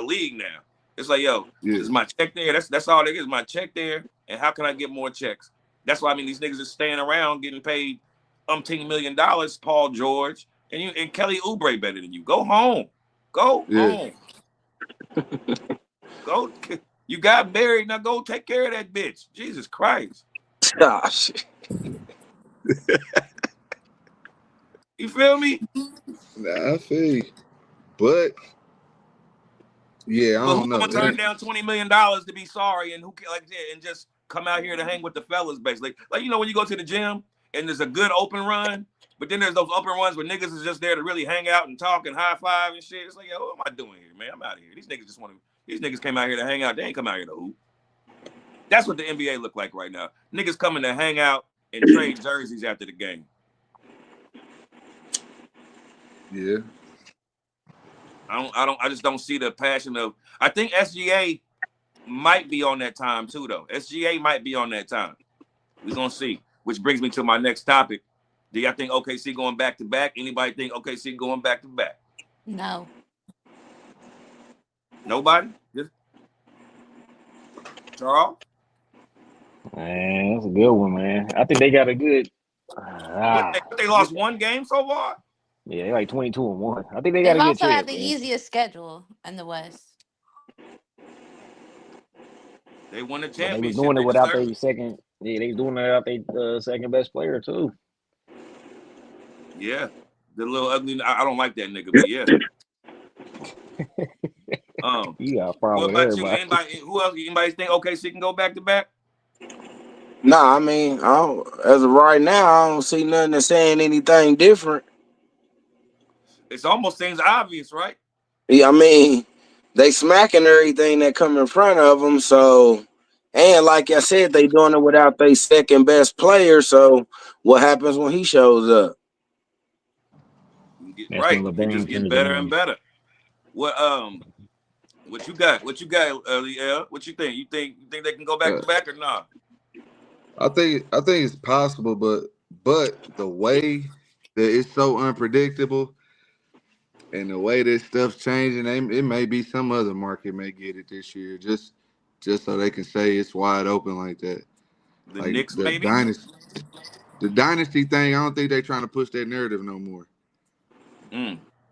league now. It's like, yo, Yeah. is my check there? That's all there is. My check there, and how can I get more checks? That's why these niggas are staying around getting paid $1 million. Paul George and Kelly Oubre better than you. Go home, go Yeah. home, go. You got married, now go take care of that bitch. Jesus Christ, Gosh. you feel me? Nah, I feel you. But yeah, I But who's don't gonna know. turn down $20 million to be sorry and and just come out here to hang with the fellas, basically? Like when you go to the gym and there's a good open run, but then there's those open runs where niggas is just there to really hang out and talk and high five and shit. It's like, yo, what am I doing here, man? I'm out of here. These niggas just want to. These niggas came out here to hang out. They ain't come out here to hoop. That's what the NBA look like right now. Niggas coming to hang out and trade jerseys after the game. Yeah. I just don't see the passion of. I think SGA might be on that time too, though. SGA might be on that time. We're gonna see. Which brings me to my next topic. Do y'all think OKC going back to back? Anybody think OKC going back to back? No. Nobody? Just Charles? Man, that's a good one, man. I think they got a good. They lost one game so far? Yeah, they like 22-1. I think they got They've a good also had chance, the man. easiest schedule in the West. They won the But they was championship. doing it They without deserve their it. second. Yeah, they was doing it without their second best player too. Yeah. The little ugly. I don't like that nigga, but yeah. You got a problem What with about you? everybody. Anybody? Who else? Anybody think OKC can go back to back? Nah, I mean, as of right now, I don't see nothing that's saying anything different. It almost seems obvious, right? Yeah, I mean, they smacking everything that come in front of them. So, and like I said, they doing it without their second best player. So, what happens when he shows up? That's when Right. It just LeBron gets turns it better and on. better. What you got? What you got, Liel? What you think? You think they can go back Uh, to back or not? I think it's possible, but the way that it's so unpredictable and the way this stuff's changing, it may be some other market may get it this year, just so they can say it's wide open like that. The Like Knicks, maybe? the dynasty thing, I don't think they're trying to push that narrative no more.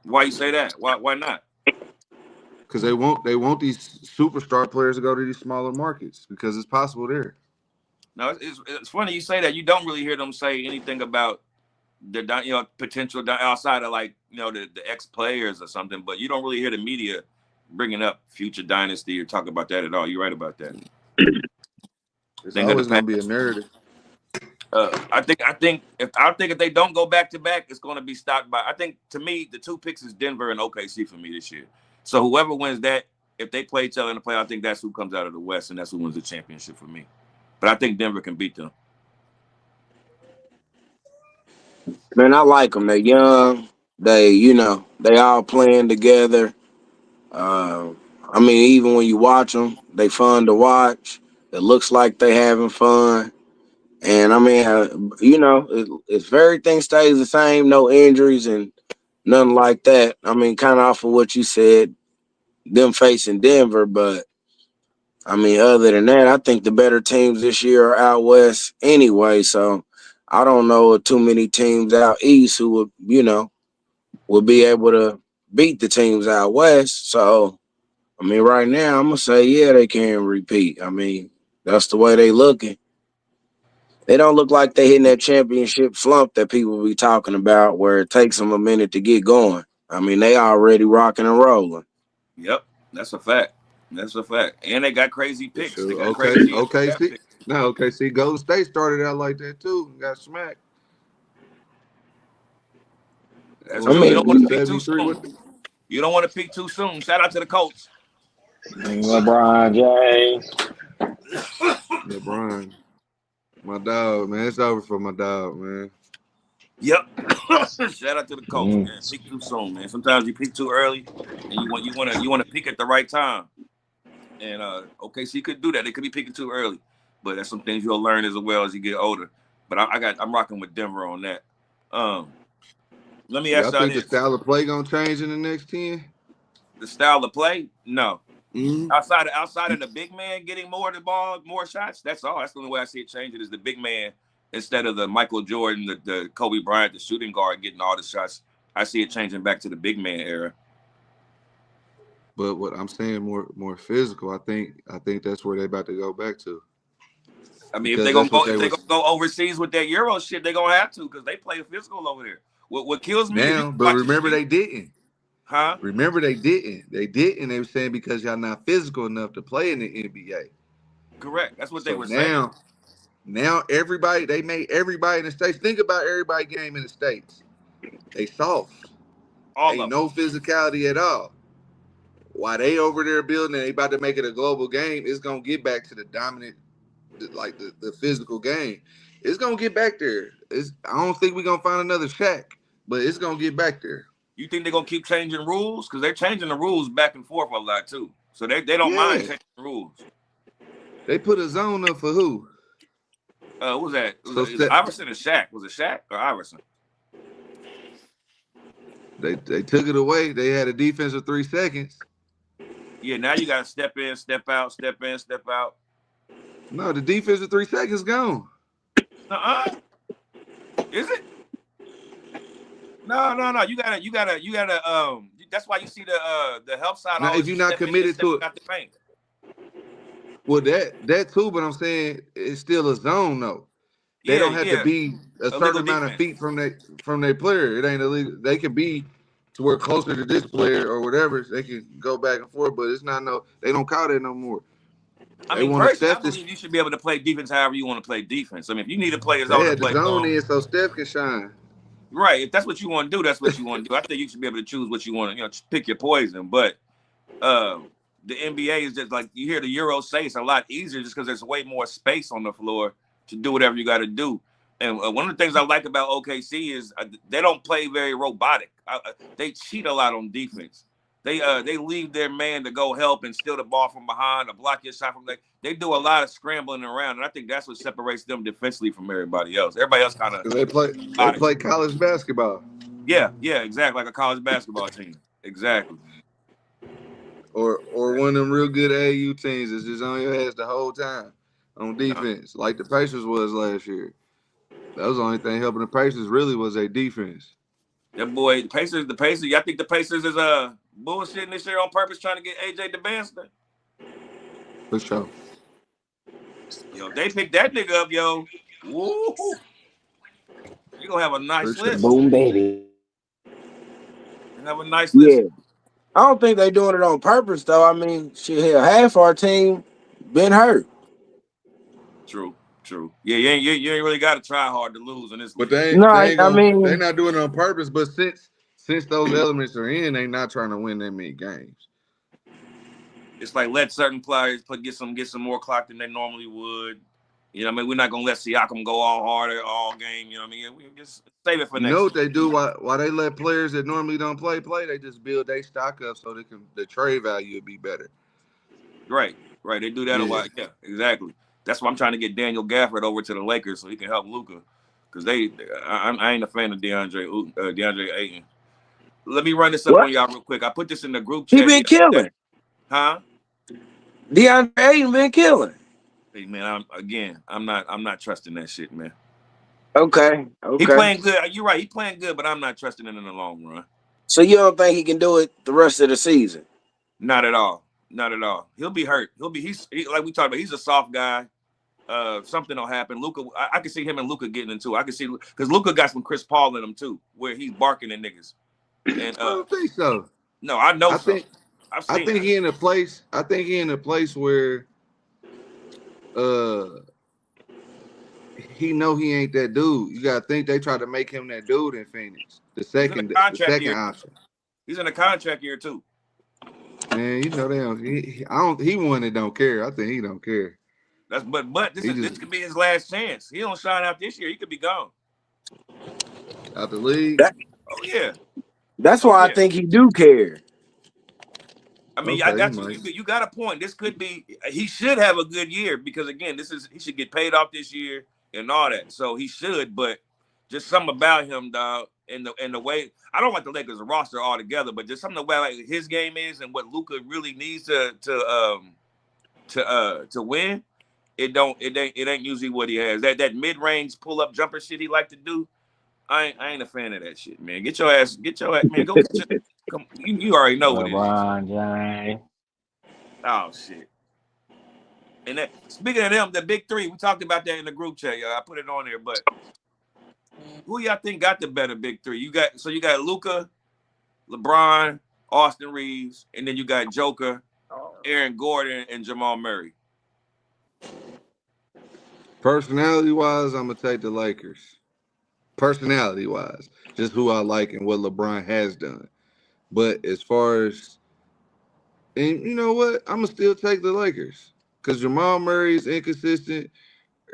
Why you say that? Why not? Because they want these superstar players to go to these smaller markets because it's possible there. No, it's funny you say that. You don't really hear them say anything about the potential outside of like the ex players or something, but you don't really hear the media bringing up future dynasty or talk about that at all. You're right about that. It's Think of the always past. gonna be a narrative. I think if they don't go back to back, it's going to be stopped by. I think to me the two picks is Denver and OKC for me this year. So whoever wins that, if they play each other in the play, I think that's who comes out of the West and that's who wins the championship for me. But I think Denver can beat them. Man, I like them. They're young. They all playing together. Uh, I mean, even when you watch them, they fun to watch. It looks like they having fun. And I mean, if everything stays the same, no injuries and nothing like that. I mean, kind of off of what you said, them facing Denver, but I mean, other than that, I think the better teams this year are out west anyway. So I don't know too many teams out east who would be able to beat the teams out west. So I mean, right now I'm gonna say yeah, they can repeat. I mean, that's the way they looking. They don't look like they hitting that championship slump that people be talking about, where it takes them a minute to get going. I mean, they already rocking and rolling. Yep, that's a fact. That's a fact. And they got crazy For picks. They sure. got Okay. crazy Okay. draft See. picks. No. Okay. See. Golden State started out like that too. Got smacked. That's What I true. was You that? don't want mean, to peak too 73. What? soon. You don't want to peak too soon. Shout out to the Colts. LeBron James. LeBron. My dog, man. It's over for my dog, man. Yep. Shout out to the Colts, Mm. man. Peak too soon, man. Sometimes you peak too early, and you want to peak at the right time. And OKC could do that. They could be peaking too early, but that's some things you'll learn as well as you get older. But I'm rocking with Denver on that. Um, Let me Y'all ask y'all think the this: style of play gonna change in the next 10? the style of play? No. Mm-hmm. Outside of the big man getting more of the ball, more shots. That's all. That's the only way I see it changing is the big man instead of the Michael Jordan, the Kobe Bryant, the shooting guard getting all the shots. I see it changing back to the big man era. But what I'm saying, more physical. I think that's where they about to go back to, I mean, because that's what if they they was gonna go overseas with that Euro shit, they're gonna have to because they play physical over there. What kills me if you now. But watch the remember, street, they didn't. huh? Remember, they didn't. They didn't. They were saying because y'all not physical enough to play in the NBA. Correct. That's what they So were saying. now everybody, they made everybody in the states. Think about everybody game in the states. They soft. All Ain't of them. no physicality at all. While they over there building, they about to make it a global game. It's gonna get back to the dominant, like the physical game. It's gonna get back there. I don't think we're gonna find another Shaq, but it's gonna get back there. You think they're gonna keep changing rules? Because they're changing the rules back and forth a lot too. So they don't mind Yeah, changing the rules. they put a zone up for who? What was that? So Is it Iverson or Shaq? Was it Shaq or Iverson? they took it away. They had a defense of 3 seconds. Yeah, now you gotta step in, step out, step in, step out. No, the defense of 3 seconds gone. Uh-uh. Is it? No. You gotta. That's why you see the help side Now, if always you're be not stepping in, committed to stepping it, out the paint. well, that too. But I'm saying it's still a zone though. They Yeah, don't have to yeah. be a certain Illegal amount of defense. feet from their player. It ain't illegal. They can be to where closer to this player or whatever. They can go back and forth, but it's not no. They don't call that no more. I They mean, want to personally, I Steph this. believe you should be able to play defense however you want to play defense. I mean, if you need a player They zone to had the play zone zone, in so Steph can shine. right? If that's what you want to do, that's what you want to do. I think you should be able to choose what you want to, pick your poison. But the NBA is just like you hear the Euros say it's a lot easier just because there's way more space on the floor to do whatever you got to do. And one of the things I like about OKC is they don't play very robotic. They cheat a lot on defense. They leave their man to go help and steal the ball from behind or block your shot from there. They do a lot of scrambling around, and I think that's what separates them defensively from everybody else. Everybody else kind of Cause they body. play college basketball Yeah, exactly, like a college basketball team. Exactly. or one of them real good AU teams that's just on your ass the whole time on No, defense, like the Pacers was last year. That was the only thing helping the Pacers really was their defense. that boy, the Pacers. Y'all think the Pacers is bullshitting this year on purpose, trying to get AJ DeBanston? For sure. Yo, if they pick that nigga up, yo, woo, you gonna have a For nice sure. list. Boom, baby. You have a nice yeah, list. I don't think they doing it on purpose though. I mean, shit, hell, half our team been hurt. True. True. Yeah, you ain't really got to try hard to lose in this But league. No, they ain't I gonna they mean, not doing it on purpose. But since those elements are in, they not trying to win that many games. It's like let certain players get some more clock than they normally would. You know what I mean? We're not gonna let Siakam go all harder all game. You know what I mean? We just save it for You know next what year. they do? Why they let players that normally don't play? They just build their stock up so the trade value would be better. Right, right. They do that a Yeah. lot. Yeah, exactly. That's why I'm trying to get Daniel Gafford over to the Lakers so he can help Luca. Because I ain't a fan of DeAndre Ayton. Let me run this up what? on y'all real quick. I put this in the group He chat been yesterday. killing. Huh? DeAndre Ayton been killing. Hey man, I'm not trusting that shit, man. Okay, He okay. playing good. You're right. He playing good, but I'm not trusting it in the long run. So you don't think he can do it the rest of the season? Not at all. Not at all. He'll be hurt. Like we talked about. He's a soft guy. Something will happen. Luca, I can see him and Luca getting into. I can see because Luca got some Chris Paul in him too, where he's barking at niggas. And I don't think so. no, I know I so. think I've I seen think it. he in a place. I think he in a place where uh he know he ain't that dude. You gotta think they try to make him that dude in Phoenix. The He's in a second the contract second year. option. He's in a contract year too. Man, you know they don't. I don't. He one that don't care. I think he don't care. But this He is just this could be his last chance. He don't shine out this year. He could be gone. out the league. That Oh yeah. that's Oh why I yeah. think he do care. I mean, I Okay, he got you. might. You got a point. This could be. He should have a good year because again, he should get paid off this year and all that. So he should, but just something about him, dog, and the way I don't like the Lakers roster altogether, but just something about like his game is and what Luca really needs to win. It ain't usually what he has. That mid range pull up jumper shit he like to do. I ain't a fan of that shit, man. Get your ass, man. Go get your. Come, you already know what it is. LeBron James. Oh shit. And that, speaking of them, the big three, we talked about that in the group chat, y'all. I put it on there. But who y'all think got the better big three? You got Luca, LeBron, Austin Reeves, and then you got Joker, Aaron Gordon, and Jamal Murray. Personality wise, I'm gonna take the Lakers. Personality wise, just who I like and what LeBron has done. But as far as and you know what, I'm gonna still take the Lakers because Jamal Murray is inconsistent.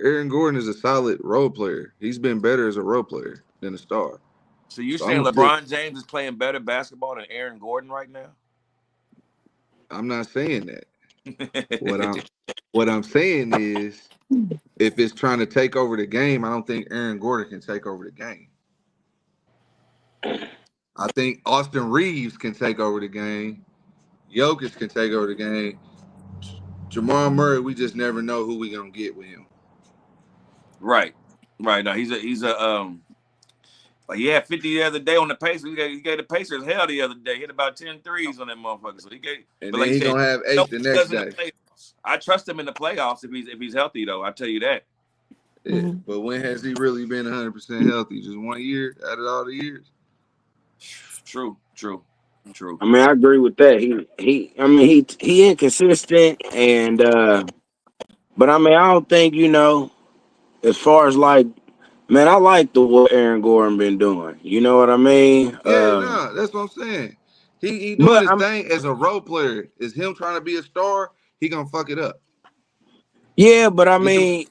Aaron Gordon is a solid role player. He's been better as a role player than a star. So you So I'm saying gonna still. LeBron James is playing better basketball than Aaron Gordon right now? I'm not saying that. What I'm what I'm saying is if it's trying to take over the game, I don't think Aaron Gordon can take over the game. I think Austin Reeves can take over the game. Jokic can take over the game. Jamal Murray, we just never know who we gonna get with him. Right. Right. Now he's a like he had 50 the other day on the Pacers. He gave the Pacers hell the other day. Hit about 10 threes on that motherfucker. So he gave, And but like then you he said, gonna have know 8 what the he next does in the day. playoffs. I trust him in the playoffs if he's healthy though. I tell you that. Yeah. But when has he really been 100% healthy? Just 1 year out of all the years? True. True. True. I mean, I agree with that. I mean, he inconsistent, and but I mean, I don't think as far as like, man, I like the what Aaron Gordon been doing. You know what I mean? Yeah, no, that's what I'm saying. He doing But his I'm thing as a role player. Is him trying to be a star? He gonna fuck it up. yeah, but I Get them. mean,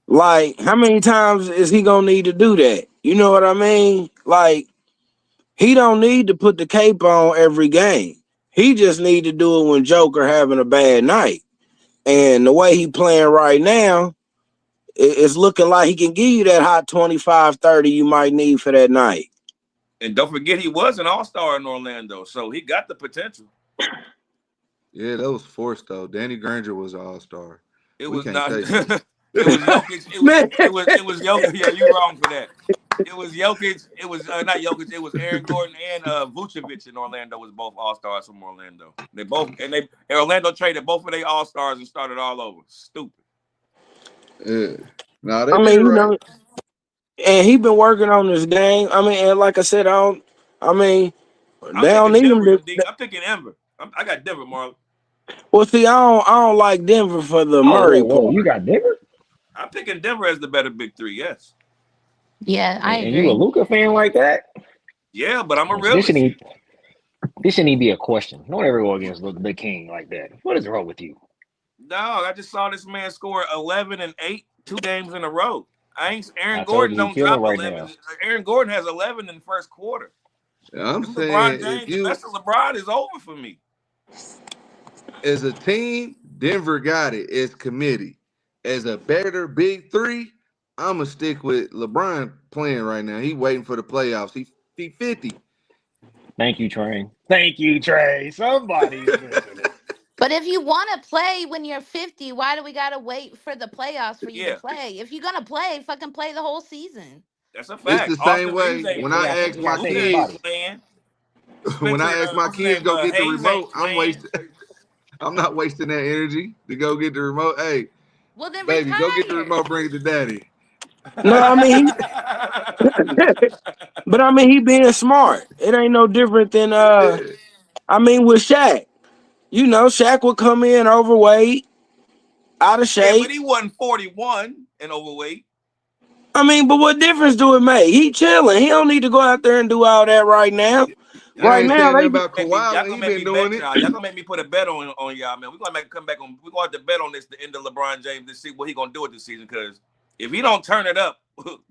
like, how many times is he gonna need to do that? You know what I mean? Like, he don't need to put the cape on every game. He just need to do it when Joker having a bad night. And the way he playing right now, it's looking like he can give you that hot 25, 30 you might need for that night. And don't forget he was an all-star in Orlando, so he got the potential. Yeah, that was forced though. Danny Granger was an all-star. It We was can't not. take that. It was Jokic. It was Man, it was it was Jokic. Yeah, you wrong for that. It was Jokic. It was not Jokic. It was Aaron Gordon and Vucevic in Orlando was both all stars from Orlando. They Orlando traded both of their all stars and started all over. Stupid. Yeah. Nah, they I did it mean, right. and he been working on this game. I mean, and like I said, I mean, I'm they don't taking need him Denver. to. I'm picking Denver. I got Denver, Marlon. Well, see, I don't like Denver for the Oh, whoa, Murray whoa. You part. got Denver? I'm picking Denver as the better big three. Yes. Yeah, I And you a agree. Luca fan like that? Yeah, but I'm a This shouldn't realist. even, this shouldn't even be a question. Don't ever go against the king like that. What is wrong with you? Dog, I just saw this man score 11 and 8 2 games in a row. I ain't Aaron I told Gordon you he don't chilling drop right 11. now. Aaron Gordon has 11 in the first quarter. I'm Them LeBron saying if James, the you best of LeBron is over for me. as a team, Denver got it as committee. As a better big three, I'ma stick with LeBron playing right now. He waiting for the playoffs. He 50. Thank you, Trey. Thank you, Trey. Somebody's listening. But if you want to play when you're 50, why do we got to wait for the playoffs for you to Yeah, play? If you're going to play, fucking play the whole season. that's a It's fact. the same Austin Reeves way ain't when I playing. ask He my gotta save Luka his ain't body. kids, playing. when I Spencer, ask my what's his kids name? go get the Hayes remote, ain't I'm playing. wasting I'm not wasting that energy to go get the remote. Hey, Well, then baby, go get the retire. remote, bring it to daddy. No, I mean, but I mean, he being smart. It ain't no different than Yeah. I mean, with Shaq. You know, Shaq would come in overweight, out of Yeah, but shape. he wasn't 41 and overweight. I mean, but what difference do it make? He chilling. He don't need to go out there and do all that right now. I Right ain't now, saying nothing they about Y'all Kawhi when gonna he make been me doing bet it. y'all. Y'all gonna make me put a bet on y'all, man. We're gonna make come back on. We're gonna have to bet on this the end of LeBron James to see what he gonna do with this season. Because if he don't turn it up,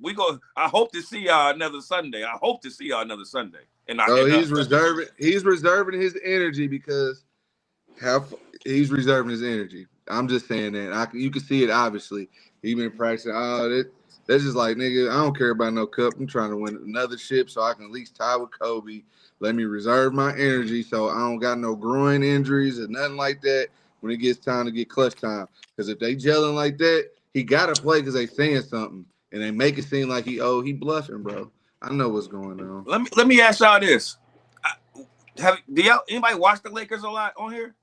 we go. I hope to see y'all another Sunday. I hope to see y'all another Sunday. And I Oh, and he's reserving. He's reserving his energy because how he's reserving his energy. I'm just saying that. You can see it obviously. He been practicing. That's just like nigga. I don't care about no cup. I'm trying to win another ship so I can at least tie with Kobe. Let me reserve my energy so I don't got no groin injuries or nothing like that when it gets time to get clutch time. Because if they gelling like that, he gotta play because they saying something and they make it seem like he bluffing, bro. I know what's going on. let me ask y'all this: do y'all anybody watch the Lakers a lot on here?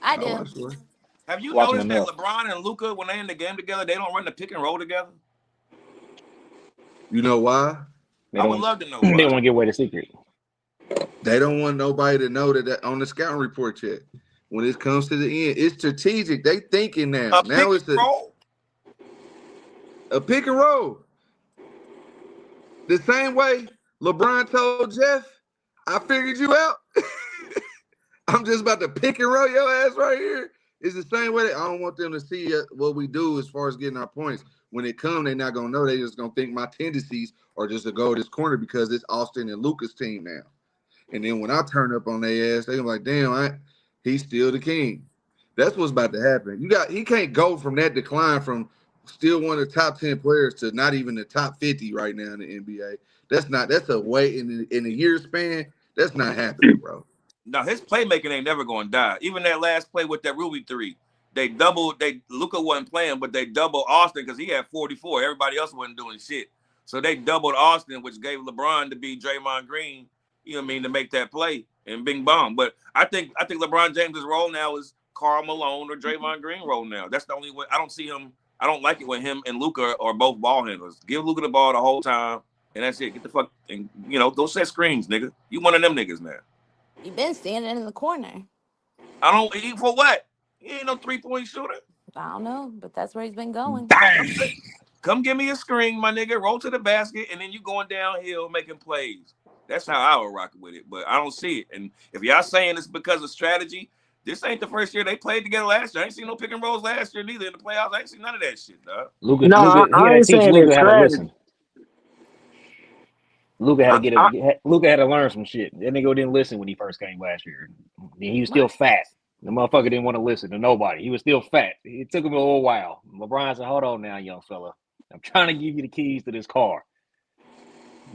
I I do. watch what. Have you Watching noticed that enough. LeBron and Luka, when they in the game together, they don't run the pick and roll together? You know why? They I don't would want love to know they why. don't want to give away the secret. They don't want nobody to know that on the scouting report yet. When it comes to the end, it's strategic. They thinking now. A Now pick and it's a, roll? a pick and roll. The same way LeBron told Jeff, I figured you out. I'm just about to pick and roll your ass right here. It's the same way that I don't want them to see what we do as far as getting our points. When it come, they're not gonna know. They just gonna think my tendencies are just to go this corner because it's Austin and Lucas team now. And then when I turn up on their ass, they gonna be like, damn, he's still the king. That's what's about to happen. He can't go from that decline from still one of the top 10 players to not even the top 50 right now in the NBA. That's a way in a year span. That's not happening, bro. Now his playmaking ain't never going to die. Even that last play with that Ruby three, they doubled. They Luka wasn't playing, but they doubled Austin because he had 44. Everybody else wasn't doing shit. So they doubled Austin, which gave LeBron to be Draymond Green. You know what I mean, to make that play and bing bong. But I think LeBron James's role now is Karl Malone or Draymond Green role now. That's the only way. I don't see him. I don't like it when him and Luka are both ball handlers. Give Luka the ball the whole time, and that's it. Get the fuck and don't set screens, nigga. You one of them niggas now. You've been standing in the corner. I don't eat for what? He ain't no 3-point shooter. I don't know, but that's where he's been going. Come, Dang. come give me a screen, my nigga. Roll to the basket, and then you going downhill making plays. That's how I would rock with it. But I don't see it. And if y'all saying it's because of strategy, this ain't the first year they played together last year. I ain't seen no pick and rolls last year neither in the playoffs. I ain't seen none of that shit, dog. Luca, no, Luca, he I had to ain't teach saying Luca it's how to strategy. listen. Luca had to I, get I, a Luca had to learn some shit. That nigga didn't listen when he first came last year. He was still What? fat. The motherfucker didn't want to listen to nobody. He was still fat. It took him a little while. LeBron said, "Hold on now, young fella. I'm trying to give you the keys to this car."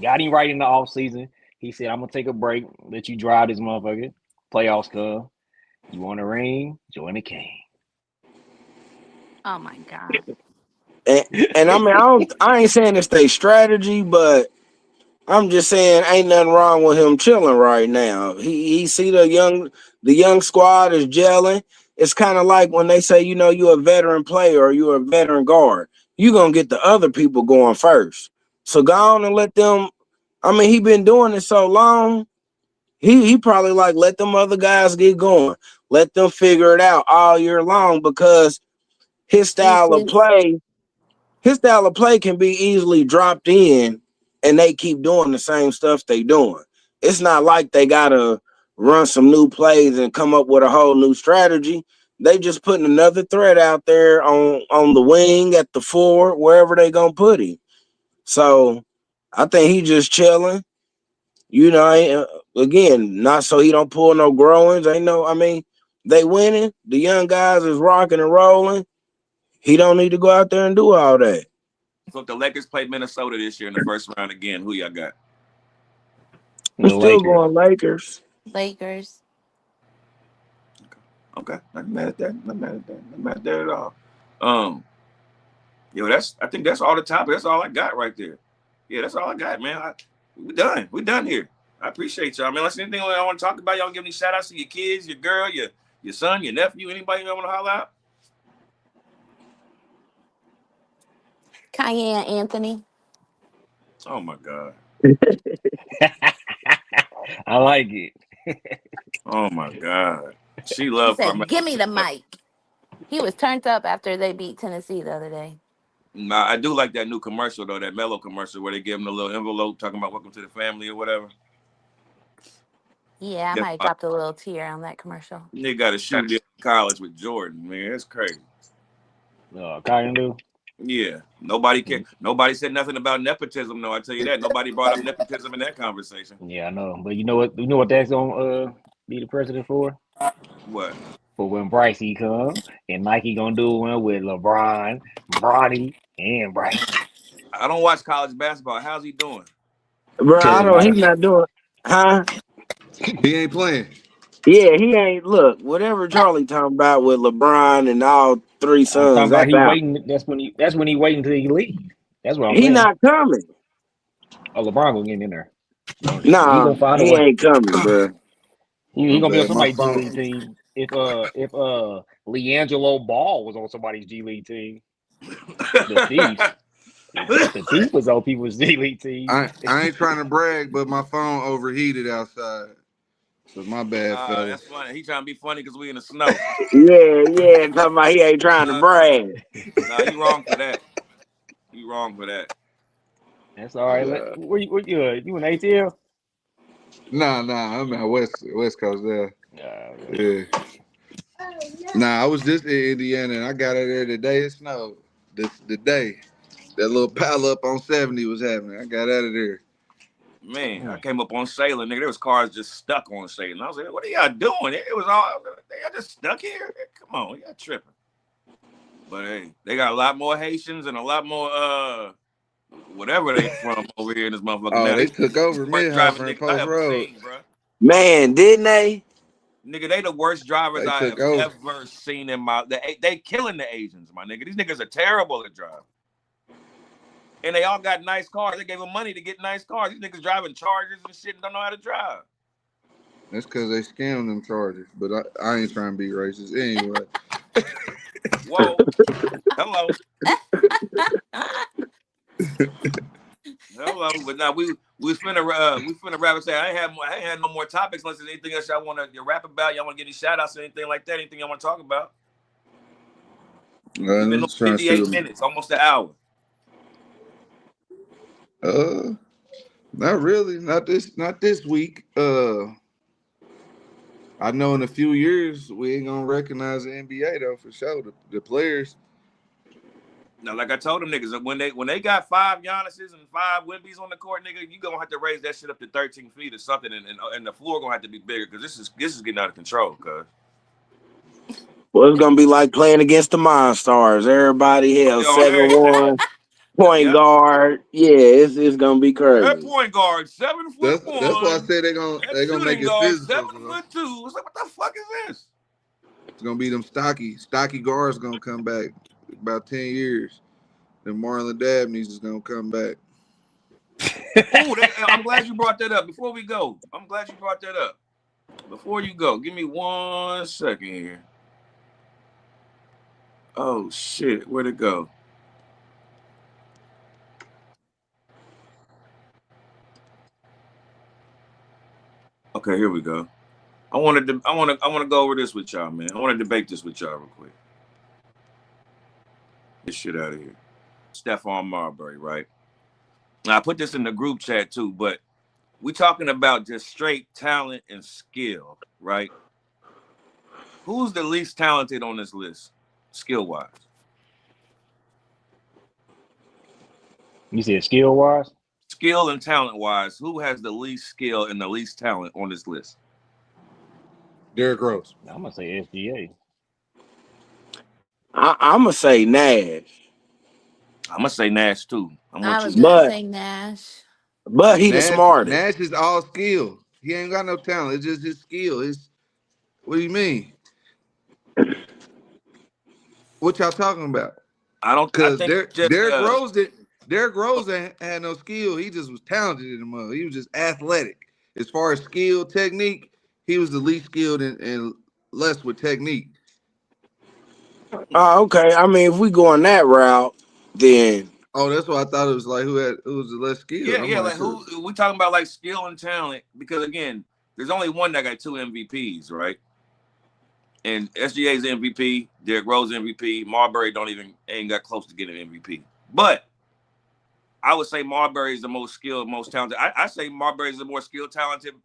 Got him right in the off season. He said, "I'm gonna take a break. Let you drive this motherfucker. Playoffs come. You want a ring? Join the king." Oh my God. and, and I mean, I ain't saying it's their strategy, but I'm just saying ain't nothing wrong with him chilling right now. He see the young squad is gelling. It's kind of like when they say, you're a veteran player or you're a veteran guard. You gonna get the other people going first. So go on and let them. I mean, he been doing it so long. He probably like let them other guys get going. Let them figure it out all year long because his style of Pieces. play, his style of play can be easily dropped in and they keep doing the same stuff they doing. It's not like they gotta run some new plays and come up with a whole new strategy. They just putting another threat out there on the wing, at the four, wherever they gonna put him. So I think he just chilling. You know, again, not so he don't pull no growings. Ain't no, I mean, they winning. The young guys is rocking and rolling. He don't need to go out there and do all that. So if the Lakers play Minnesota this year in the first round again, who y'all got? I'm The still Lakers. going Lakers. Lakers. Okay, not mad at that. Not mad at that. Not mad at that at all. Um, yo, I think that's all the topic. That's all I got right there. Yeah, that's all I got, man. We done. We done here. I appreciate y'all, man. Unless anything I want to talk about, y'all give any shout outs to your kids, your girl, your son, your nephew, anybody you want to holler out? Cayenne Anthony. Oh my God. I like it. Oh my God. She He loved said, Carmelo "Give me too the much. mic." He was turned up after they beat Tennessee the other day. Nah, I do like that new commercial though, that Mellow commercial where they give him a little envelope talking about welcome to the family or whatever. Yeah, I That's might have why dropped a little tear on that commercial. they got a shoe deal in college with Jordan, man. That's crazy. Cotton Yeah. Nobody can nobody said nothing about nepotism, though. I tell you that. Nobody brought up nepotism in that conversation. Yeah, I know. But you know what? You know what that's gonna be the president for? What? For when Brycey come, and Nike gonna do one with LeBron, Bronny, and Bryce. I don't watch college basketball. How's he doing? Bro, I Doesn't don't. He's matter. not doing. Huh? He ain't playing. Yeah, he ain't. Look, whatever Charlie talking about with LeBron and all three I'm talking sons, about that's he out. waiting. That's when he waiting until he leave. That's what I'm He saying. not coming. Oh, LeBron gonna get in there. He Nah, gonna find a he way. ain't coming, bro. He My gonna be on bad. My somebody's G phone. League team. If LiAngelo Ball was on somebody's G League team, the thief. If the thief was on people's G League team. I ain't trying to brag, but my phone overheated outside. So my bad, fellas. That's funny. He trying to be funny because we in the snow. Yeah, yeah. Talking about he ain't trying to Know what I'm saying? brag. Nah, you wrong for that. You wrong for that. That's all right. Uh, You in ATL? nah. I'm at West Coast there. Okay. Yeah. Nah, I was just in Indiana and I got out there the day it snowed. The day that little pile up on 70 was happening. I got out of there. Man, I Mm. came up on Salem, nigga. There was cars just stuck on Salem. I was like, what are y'all doing? It was all y'all just stuck here. Come on, y'all tripping. But hey, they got a lot more Haitians and a lot more whatever they from over here in this motherfucker Oh, now. they These took over worst driving Midhoffer and niggas I Post ever Road. seen, bro. Man, didn't they? Nigga, they the worst drivers They I took have over. ever seen in my. They killing the Asians, my nigga. These niggas are terrible at driving, and they all got nice cars. They gave them money to get nice cars. These niggas driving Chargers and shit and don't know how to drive. That's because they scammed them Chargers. But I ain't trying to be racist. Anyway. Whoa, hello, hello. But now we finna wrap and say I ain't had no more topics unless there's anything else y'all want to rap about. Y'all want to get any shout outs or anything like that? Anything y'all want to talk about? We've been I'm on just trying to see 58 minutes, almost an hour. uh not really. Not this week. I know in a few years we ain't gonna recognize the NBA though for sure. The players. Now, like I told them niggas, when they got 5 Giannis's and 5 Wemby's on the court, nigga, you gonna have to raise that shit up to 13 feet or something, and the floor gonna have to be bigger because this is getting out of control. Cause Well, it's gonna be like playing against the Monstars. Everybody hell on 7-1 everything, point yep. guard. Yeah, it's gonna be That crazy. point guard, seven foot That's why I one. said That they gonna make shooting it guard, physical. 7'2". It's like, what the fuck is this? It's gonna be them stocky guards gonna come back about 10 years. Then Marlon Dabney's is gonna come back. Oh, I'm glad you brought that up. Before we go, I'm glad you brought that up. Before you go, give me 1 second here. Oh shit, where'd it go? Okay, here we go. I want to go over this with y'all, man. I want to debate this with y'all real quick. This shit out of here. Stephon Marbury, right? Now I put this in the group chat too, but we talking about just straight talent and skill, right? Who's the least talented on this list, skill wise? You said skill wise? Skill and talent wise, who has the least skill and the least talent on this list? Derrick Rose. I'm gonna say SGA. I'm gonna say Nash, I'm gonna say Nash too. I'm I with was you. gonna but say Nash. he the smartest. Nash is all skill. He ain't got no talent. It's just his skill. What do you mean? What y'all talking about? I don't. I Because think just Derrick Rose ain't had no skill. He just was talented in the mother. He was just athletic. As far as skill, technique, he was the least skilled and less with technique. Okay. I mean, if we go on that route, then Oh, that's why I thought it was like who was the less skilled. I'm yeah. like, Like who we talking about? Like skill and talent? Because again, there's only one that got two MVPs, right? And SGA's MVP, Derrick Rose MVP, Marbury ain't got close to getting an MVP. But I would say Marbury is the most skilled, most talented. I say Marbury is the more skilled, talented,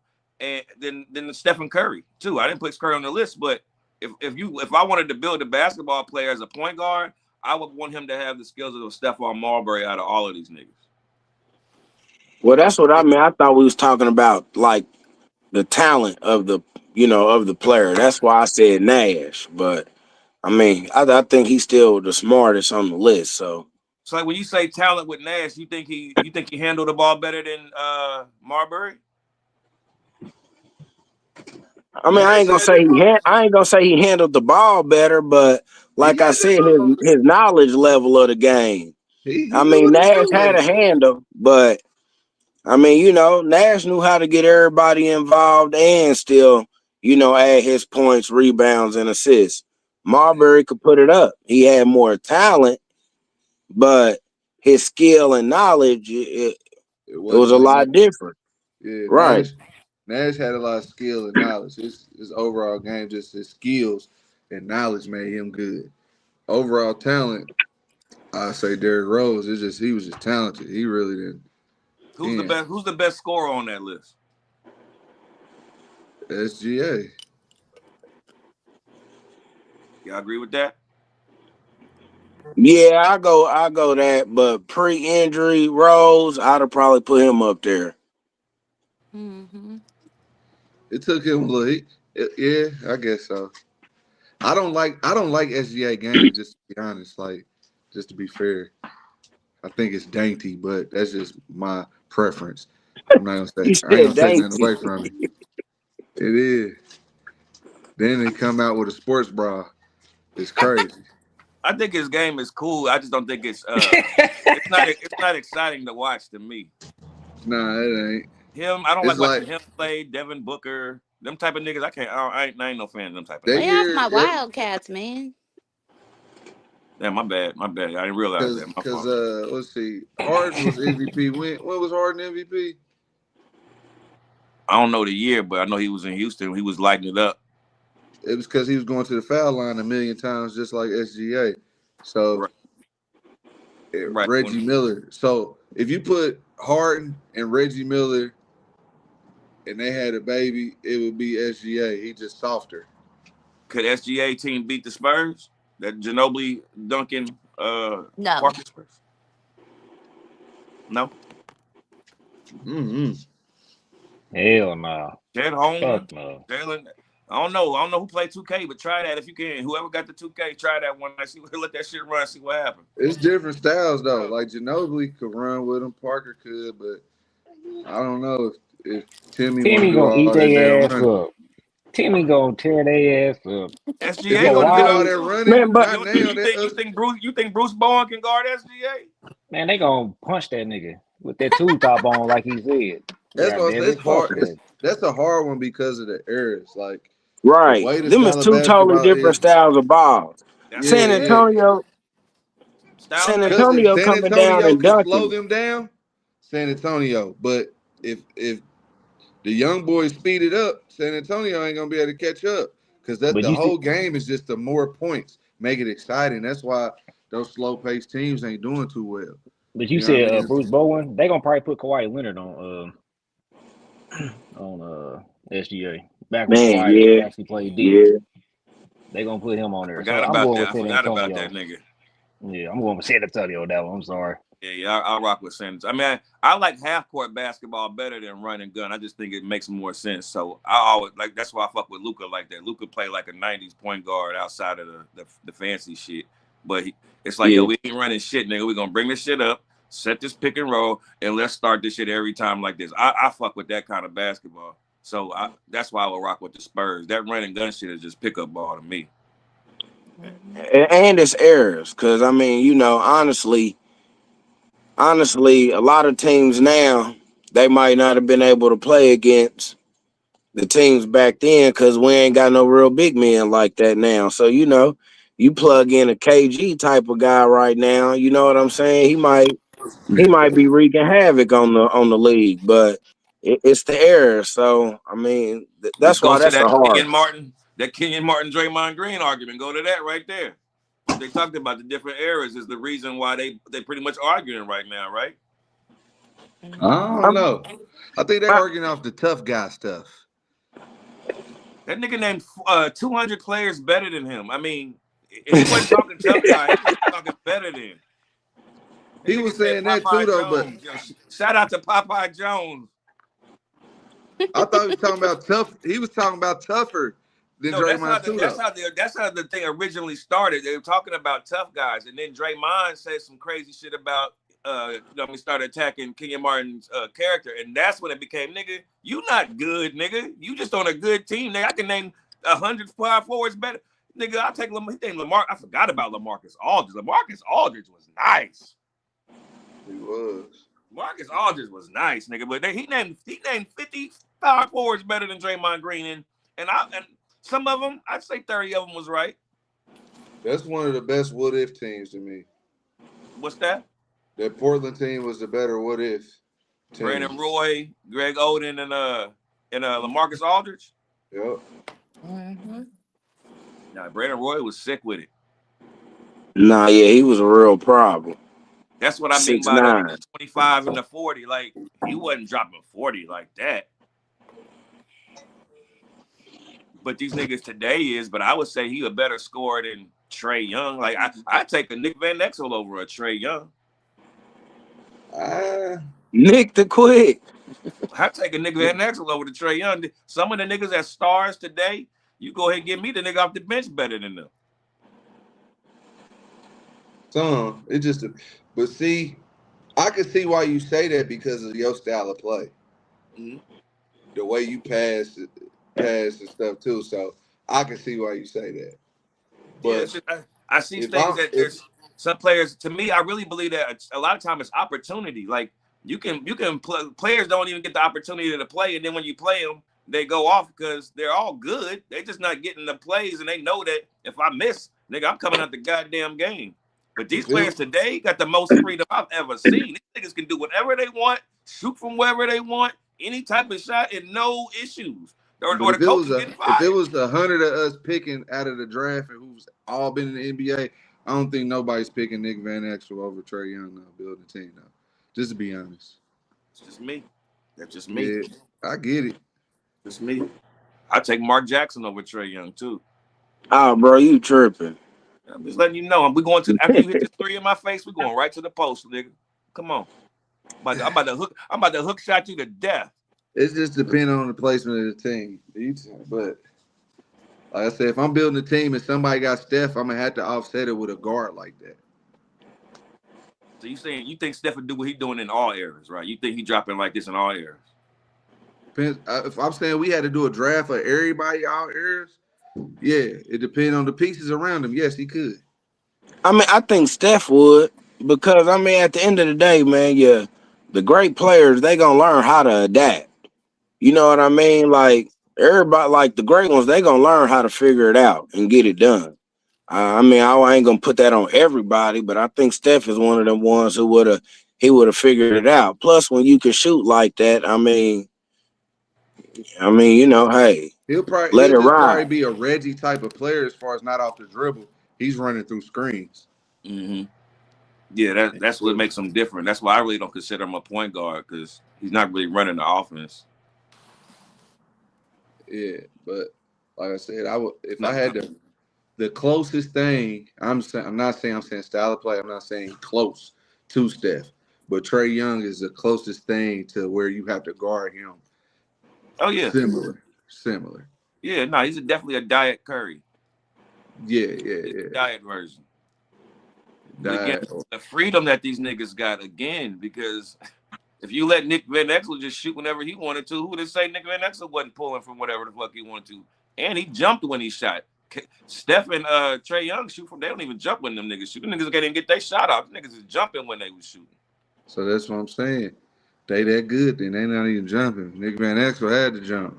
and than Stephen Curry too. I didn't put Curry on the list, but if I wanted to build a basketball player as a point guard, I would want him to have the skills of Stephon Marbury out of all of these niggas. well, that's what I mean. I thought we was talking about like the talent of the of the player. That's why I said Nash. But I mean, I think he's still the smartest on the list. So So like when you say talent with Nash, you think he handled the ball better than Marbury? I mean, Nash had them moments. I ain't gonna say he handled the ball better, but He like I had them said, moments. his knowledge level of the game. He I knew mean, what to Nash do with had a it. handle, but I mean, Nash knew how to get everybody involved and still, add his points, rebounds, and assists. Marbury could put it up. He had more talent, but his skill and knowledge, It it was wasn't a as much. lot different. Yeah, Right. Nash had a lot of skill and knowledge. His overall game, just his skills and knowledge made him good. Overall talent, I say Derrick Rose. It's just he was just talented. He really didn't. Who's the Yeah, best? Who's the best scorer on that list? SGA. Y'all agree with that? Yeah, I go that, but pre-injury Rose, I'd have probably put him up there. Mm-hmm. It took him a little. Yeah, I guess so. I don't like SGA game. Just to be honest, like just to be fair, I think it's dainty, but that's just my preference. I'm not gonna say You I ain't said gonna take nothing dainty. away from it. It is. Then they come out with a sports bra. It's crazy. I think his game is cool. I just don't think it's not exciting to watch to me. Nah, it ain't. Him, I don't like It's watching like him play. Devin Booker, them type of niggas. I can't. I ain't no fan of them type of they niggas. Lay off my hear Wildcats, man. Yeah, my bad. My bad. I didn't realize that. My because fault. let's see, Harden was MVP. When was Harden MVP? I don't know the year, but I know he was in Houston. He was lighting it up. It was because he was going to the foul line a million times, just like SGA. So Right. Right. Reggie Miller. So if you put Harden and Reggie Miller and they had a baby, it would be SGA. He just softer. Could SGA team beat the Spurs? That Ginobili, Duncan, No. Parker Spurs? No. Mm-hmm. Hell no. Chet Holmgren, Fuck no. Jalen. I don't know. I don't know who played 2K, but try that if you can. Whoever got the 2K, try that one. I see. Let that shit run. See what happens. It's different styles though. Like Ginobili could run with him, Parker could, but I don't know if Timmy want to Timmy do gonna all eat that their damn ass running. up. Timmy gonna tear their ass up. If SGA he Bro, gonna want to get do why all on we that too. running, Man, but not now. You think Bruce Bowen can guard SGA? man, they gonna punch that nigga with that tube top on like he said. That's God what I'm damn saying. it, It's fuck hard. that. That's a hard one because of the eras. Like the right, way the them is style of two totally basketball different is. styles of balls. That's Yeah, what San it yeah. is. Antonio, Styles San matter. Because if Antonio San coming down Antonio and can slow dunking. them down, San Antonio. But if the young boys speed it up, San Antonio ain't gonna be able to catch up because that But the you see, whole game is just the more points make it exciting. That's why those slow paced teams ain't doing too well. but you You know what I said mean? Bruce Bowen. They gonna probably put Kawhi Leonard on SGA back when Man, Kawhi yeah, actually played D. yeah. They gonna put him I on there. So forgot I'm about going that. with I San forgot about that Antonio. nigga. Yeah, I'm going with San Antonio on that one. I'm sorry. Yeah, I'll rock with San Antonio. I mean, I like half court basketball better than run and gun. I just think it makes more sense. So I always like that's why I fuck with Luka like that. Luka play like a '90s point guard outside of the fancy shit. But it's like, yo, Yeah. we ain't running shit, nigga. We gonna bring this shit up, set this pick and roll, and let's start this shit every time like this. I fuck with that kind of basketball. So that's why I will rock with the Spurs. That run and gun shit is just pickup ball to me. And it's errors, because I mean, honestly, a lot of teams now they might not have been able to play against the teams back then because we ain't got no real big men like that now. So you plug in a KG type of guy right now. You know what I'm saying? He might be wreaking havoc on the league, but it's the errors. So I mean, This that's why goes to that's the hard. That Kenyon Martin, Draymond Green argument. Go to that right there. What they talked about the different eras is the reason why they pretty much arguing right now, right? I don't know. I think they I, arguing off the tough guy stuff. That nigga named 200 players better than him. I mean, and he wasn't talking tough guy. He was talking better than. That He nigga was said saying that too, Popeye though. But Jones. Yo, shout out to Popeye Jones. I thought he was talking about tough. He was talking about tougher than No, Draymond too, though. that's how the thing originally started. They were talking about tough guys, and then Draymond said some crazy shit about started attacking Kenyon Martin's character, and that's when it became, nigga, you not good, nigga. You just on a good team, nigga. I can name 100 power forwards better, nigga. I'll take Lamar. I forgot about LaMarcus Aldridge. LaMarcus Aldridge was nice. He was. Marcus Aldridge was nice, nigga, but he named 50 power forwards better than Draymond Green, and some of them, I'd say 30 of them was right. That's one of the best what if teams to me. What's that? That Portland team was the better what if team. Brandon Roy, Greg Oden, and LaMarcus Aldridge. Yep. Mm-hmm. Nah, Brandon Roy was sick with it. Nah, yeah, he was a real problem. That's what I mean by the 6'9". 25 and the 40. Like, he wasn't dropping 40 like that. But these niggas today is, but I would say he a better scorer than Trae Young. Like, I'd take a Nick Van Exel over a Trae Young. Nick the Quick. I'd take a nigga Van Exel over to Trae Young. Some of the niggas that stars today, you go ahead and get me the nigga off the bench better than them. Some. It just, but see, I can see why you say that because of your style of play. Mm-hmm. The way you pass and stuff too. So I can see why you say that. But yeah, I see things that there's some players. To me, I really believe that a lot of time it's opportunity. Like players don't even get the opportunity to play, and then when you play them, they go off because they're all good. They're just not getting the plays, and they know that if I miss, nigga, I'm coming out the goddamn game. But these players today got the most freedom I've ever seen. These niggas can do whatever they want, shoot from wherever they want, any type of shot, and no issues. Or the coach is getting fired. If it was 100 of us picking out of the draft and who's all been in the NBA, I don't think nobody's picking Nick Van Exel over Trae Young now, building a team now. Just to be honest. It's just me. That's just me. Yeah, I get it. Just me. I take Mark Jackson over Trae Young too. Oh, bro, you tripping. I'm just letting you know. We're going to after you hit this three in my face, we're going right to the post, nigga. Come on. I'm about to hook shot you to death. It's just depending on the placement of the team. But like I said, if I'm building a team and somebody got Steph, I'm gonna have to offset it with a guard like that. So you think Steph would do what he's doing in all areas, right? You think he dropping like this in all areas? Depends. If I'm saying we had to do a draft for everybody all areas, yeah, it depends on the pieces around him. Yes, he could. I mean, I think Steph would because I mean, at the end of the day, man, yeah, the great players they gonna learn how to adapt. You know what I mean? Like everybody, like the great ones, they gonna learn how to figure it out and get it done. I mean, I ain't gonna put that on everybody, but I think Steph is one of them ones who would have figured it out. Plus, when you can shoot like that, I mean, I mean, hey, He'll let it just probably ride. be a Reggie type of player as far as not off the dribble. He's running through screens. Mm-hmm. Yeah, that's what makes him different. That's why I really don't consider him a point guard because he's not really running the offense. Yeah, but like I said, I would if I No, had the closest thing. I'm not saying I'm saying style of play. I'm not saying close to Steph, but Trey Young is the closest thing to where you have to guard him. oh yeah, Similar. yeah. No, he's definitely a diet Curry. He's a Yeah. diet version. But again, That the freedom that these niggas got again, because if you let Nick Van Exel just shoot whenever he wanted to, who would say Nick Van Exel wasn't pulling from whatever the fuck he wanted to? And he jumped when he shot. Steph and Trey Young shoot from, they don't even jump when them niggas shoot. Them niggas can't even get their shot off. Them niggas is jumping when they was shooting. so that's what I'm saying. They that good, then they not even jumping. Nick Van Exel had to jump.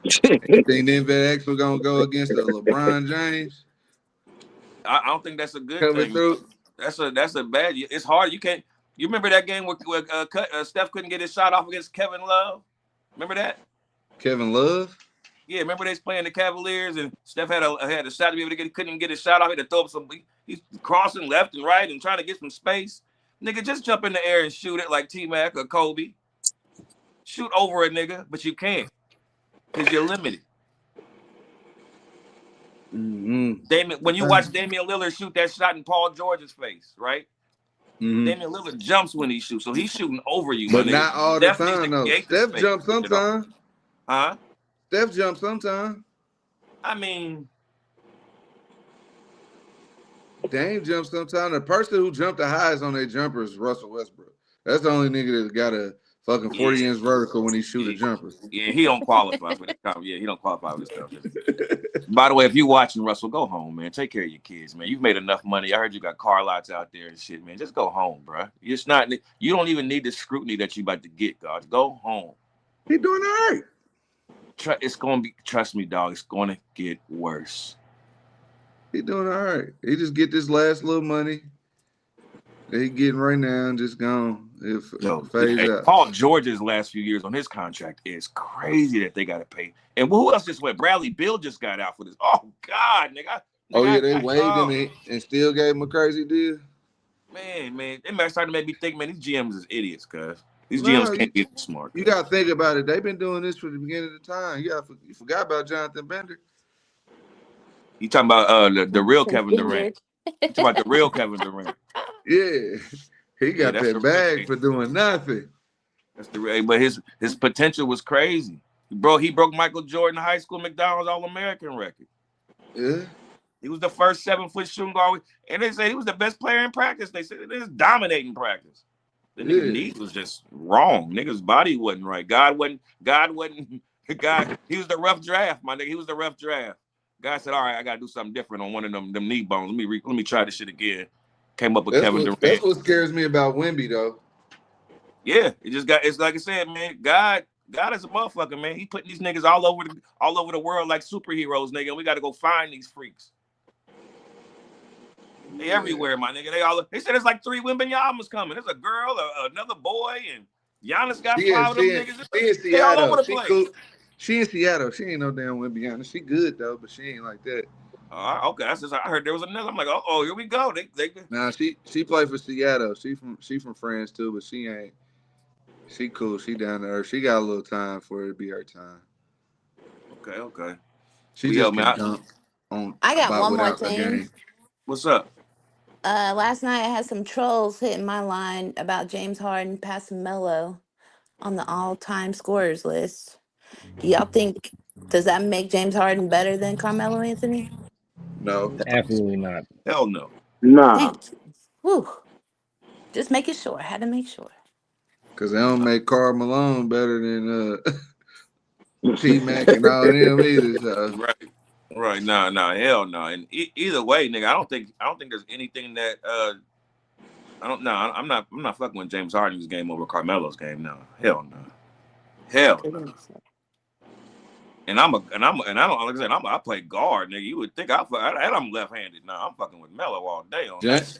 You think Nick Van Exel gonna go against a LeBron James I don't think that's a good coming thing. through? That's a bad. It's hard. You can't. You remember that game where Steph couldn't get his shot off against Kevin Love? Remember that? Kevin Love? Yeah, remember they was playing the Cavaliers and Steph had a shot to be able to get, couldn't get his shot off. He had to throw up some. He's crossing left and right and trying to get some space. Nigga, just jump in the air and shoot it like T-Mac or Kobe. Shoot over a nigga, but you can't because you're limited. Mm-hmm. When you watch Damian Lillard shoot that shot in Paul George's face, right? Mm-hmm. Damian Lillard jumps when he shoots, so he's shooting over you, But my nigga. not all the time, though. Steph space. jumps sometimes. Huh? Steph jumps sometimes. I mean, Dame jumps sometimes. The person who jumped the highest on their jumper is Russell Westbrook. That's the only nigga that got a fucking 40-inch vertical when he shoot a jumper. Yeah, he don't qualify for this. Yeah, he don't qualify for this stuff. By the way, if you're watching, Russell, go home, man. Take care of your kids, man. You've made enough money. I heard you got car lots out there and shit, man. Just go home, bro. It's not. You don't even need the scrutiny that you about to get, God. Go home. He doing all right. It's gonna be. Trust me, dog. It's gonna get worse. He doing all right. He just get this last little money that he getting right now and just gone. Phase out. Paul George's last few years on his contract is crazy that they got to pay. And who else just went? Bradley Beal just got out for this. Oh God, nigga. They waived him and still gave him a crazy deal. Man, they starting to make me think, man, these GMs is idiots, cuz. These GMs can't get smart. You got to think about it. They've been doing this from the beginning of the time. You forgot about Jonathan Bender. You talking about the real Kevin Durant. You talking about the real Kevin Durant. Yeah. He got that bag for doing nothing. That's but his potential was crazy. He broke Michael Jordan high school McDonald's All-American record. Yeah. He was the first 7-foot shooting guard. And they said he was the best player in practice. They said he was dominating practice. The nigga's knees was just wrong. Nigga's body wasn't right. God wasn't. He was the rough draft, my nigga. He was the rough draft. God said, all right, I got to do something different on one of them knee bones. Let me try this shit again. Came up with Kevin Durant. That's what scares me about Wemby, though. Yeah, it's like I said, man. God is a motherfucker, man. He putting these niggas all over the world like superheroes, nigga. And we got to go find these freaks. They everywhere, my nigga. They said there's like 3 Wembanyama's coming. There's a girl, another boy, and Giannis got 5 of them niggas. She in Seattle. They all over the place. Cool. She in Seattle. She ain't no damn Wembyama. She good though, but she ain't like that. Okay. I heard there was another. I'm like, oh, here we go. They Nah, she played for Seattle. She from France too, but she ain't. She cool. She down there. She got a little time for it to be her time. Okay. She just can dunk on. I got one more thing. What's up? Last night I had some trolls hitting my line about James Harden passing Melo on the all-time scorers list. Do y'all think, does that make James Harden better than Carmelo Anthony? No. Absolutely not. Hell no. Nah. Whew. Just making sure. I had to make sure. Because they don't make Karl Malone better than T-Mac and all them either. So. Right. Nah, hell no. And either way, nigga, I don't think there's anything that I'm not fucking with James Harden's game over Carmelo's game. No. Hell no. Hell no. And I don't like I said, I play guard, nigga. You would think I'm left-handed. Nah, I'm fucking with Melo all day on that.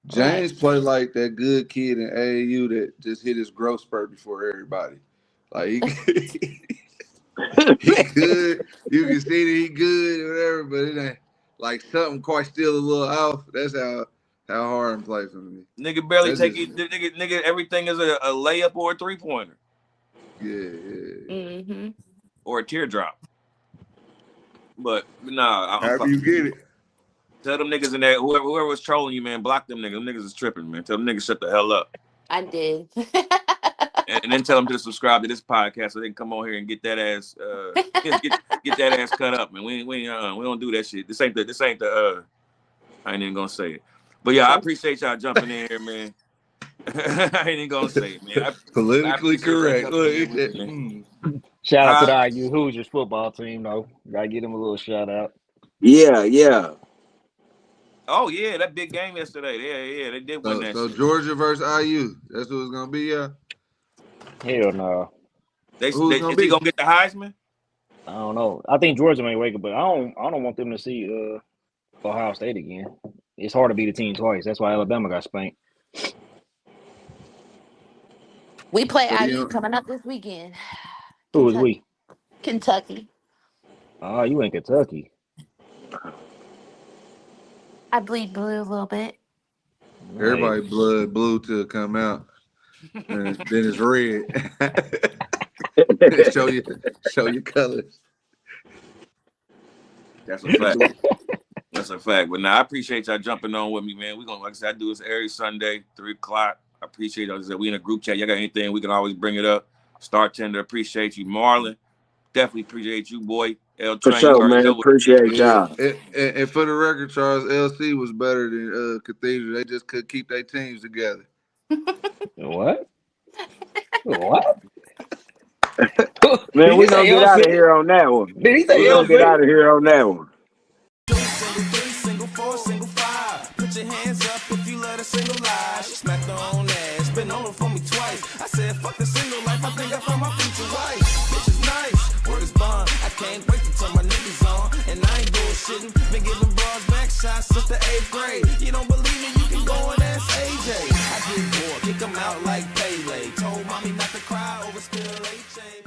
James played like that good kid in AAU that just hit his growth spurt before everybody. Like He good. You can see that he good or whatever, but it ain't like something quite still a little off. That's how Harden plays for me. Nigga barely That's take just it. Nigga, everything is a layup or a 3-pointer yeah. Mm-hmm. or a teardrop. But nah, I'm However you fucking. get it. Tell them niggas in there, whoever was trolling you, man, block them niggas. Them niggas is tripping, man. Tell them niggas shut the hell up. I did. And then tell them to subscribe to this podcast so they can come on here and get that ass get that ass cut up, man. We don't do that shit. This ain't the I ain't even gonna say it. But yeah, I appreciate y'all jumping in here, man. I ain't even gonna say it, man. I Politically appreciate y'all correct. jumping Look, in he here with said, me, man. Shout out to Huh? the IU Hoosiers football team, though. Gotta give them a little shout out. Yeah. Oh yeah, that big game yesterday. Yeah, they did win that So shit. Georgia versus IU. That's what it's gonna be, yeah. Hell no. Who's it gonna Is he be? gonna get the Heisman? I don't know. I think Georgia may wake up, but I don't want them to see Ohio State again. It's hard to beat a team twice. That's why Alabama got spanked. We play So IU you coming up this weekend. Who is Kentucky. we? Kentucky. Oh, you in Kentucky. I bleed blue a little bit. Hey, everybody blood blue till it come out. And then it's red. show your colors. That's a fact. That's a fact. But now I appreciate y'all jumping on with me, man. We gonna, like I said, I do this every Sunday, 3 o'clock. I appreciate y'all. We in a group chat. Y'all got anything? We can always bring it up. Star Tender, appreciate you, Marlon. Definitely appreciate you, boy. L For Train, you sure, already man. know what it is. Appreciate Yeah. y'all. And for the record, Charles, LC was better than Cathedral. They just could keep their teams together. what? What? Man, Did you we gonna say get out of LC? here on that one. Did he We say gonna get LC? out of here on that one. Single three, single four, single five. Put your hands up if you love a single life. She smacked her own ass, been on it for me twice. I said, fuck the single life, I think I found my future wife. Bitch is nice, word is bond. I can't wait to turn my niggas on. And I ain't bullshitting, been giving bras back shots since the 8th grade. You don't believe me, you can go and ask AJ. I get bored, kick 'em out like Pele. Told mommy not to cry over still HA.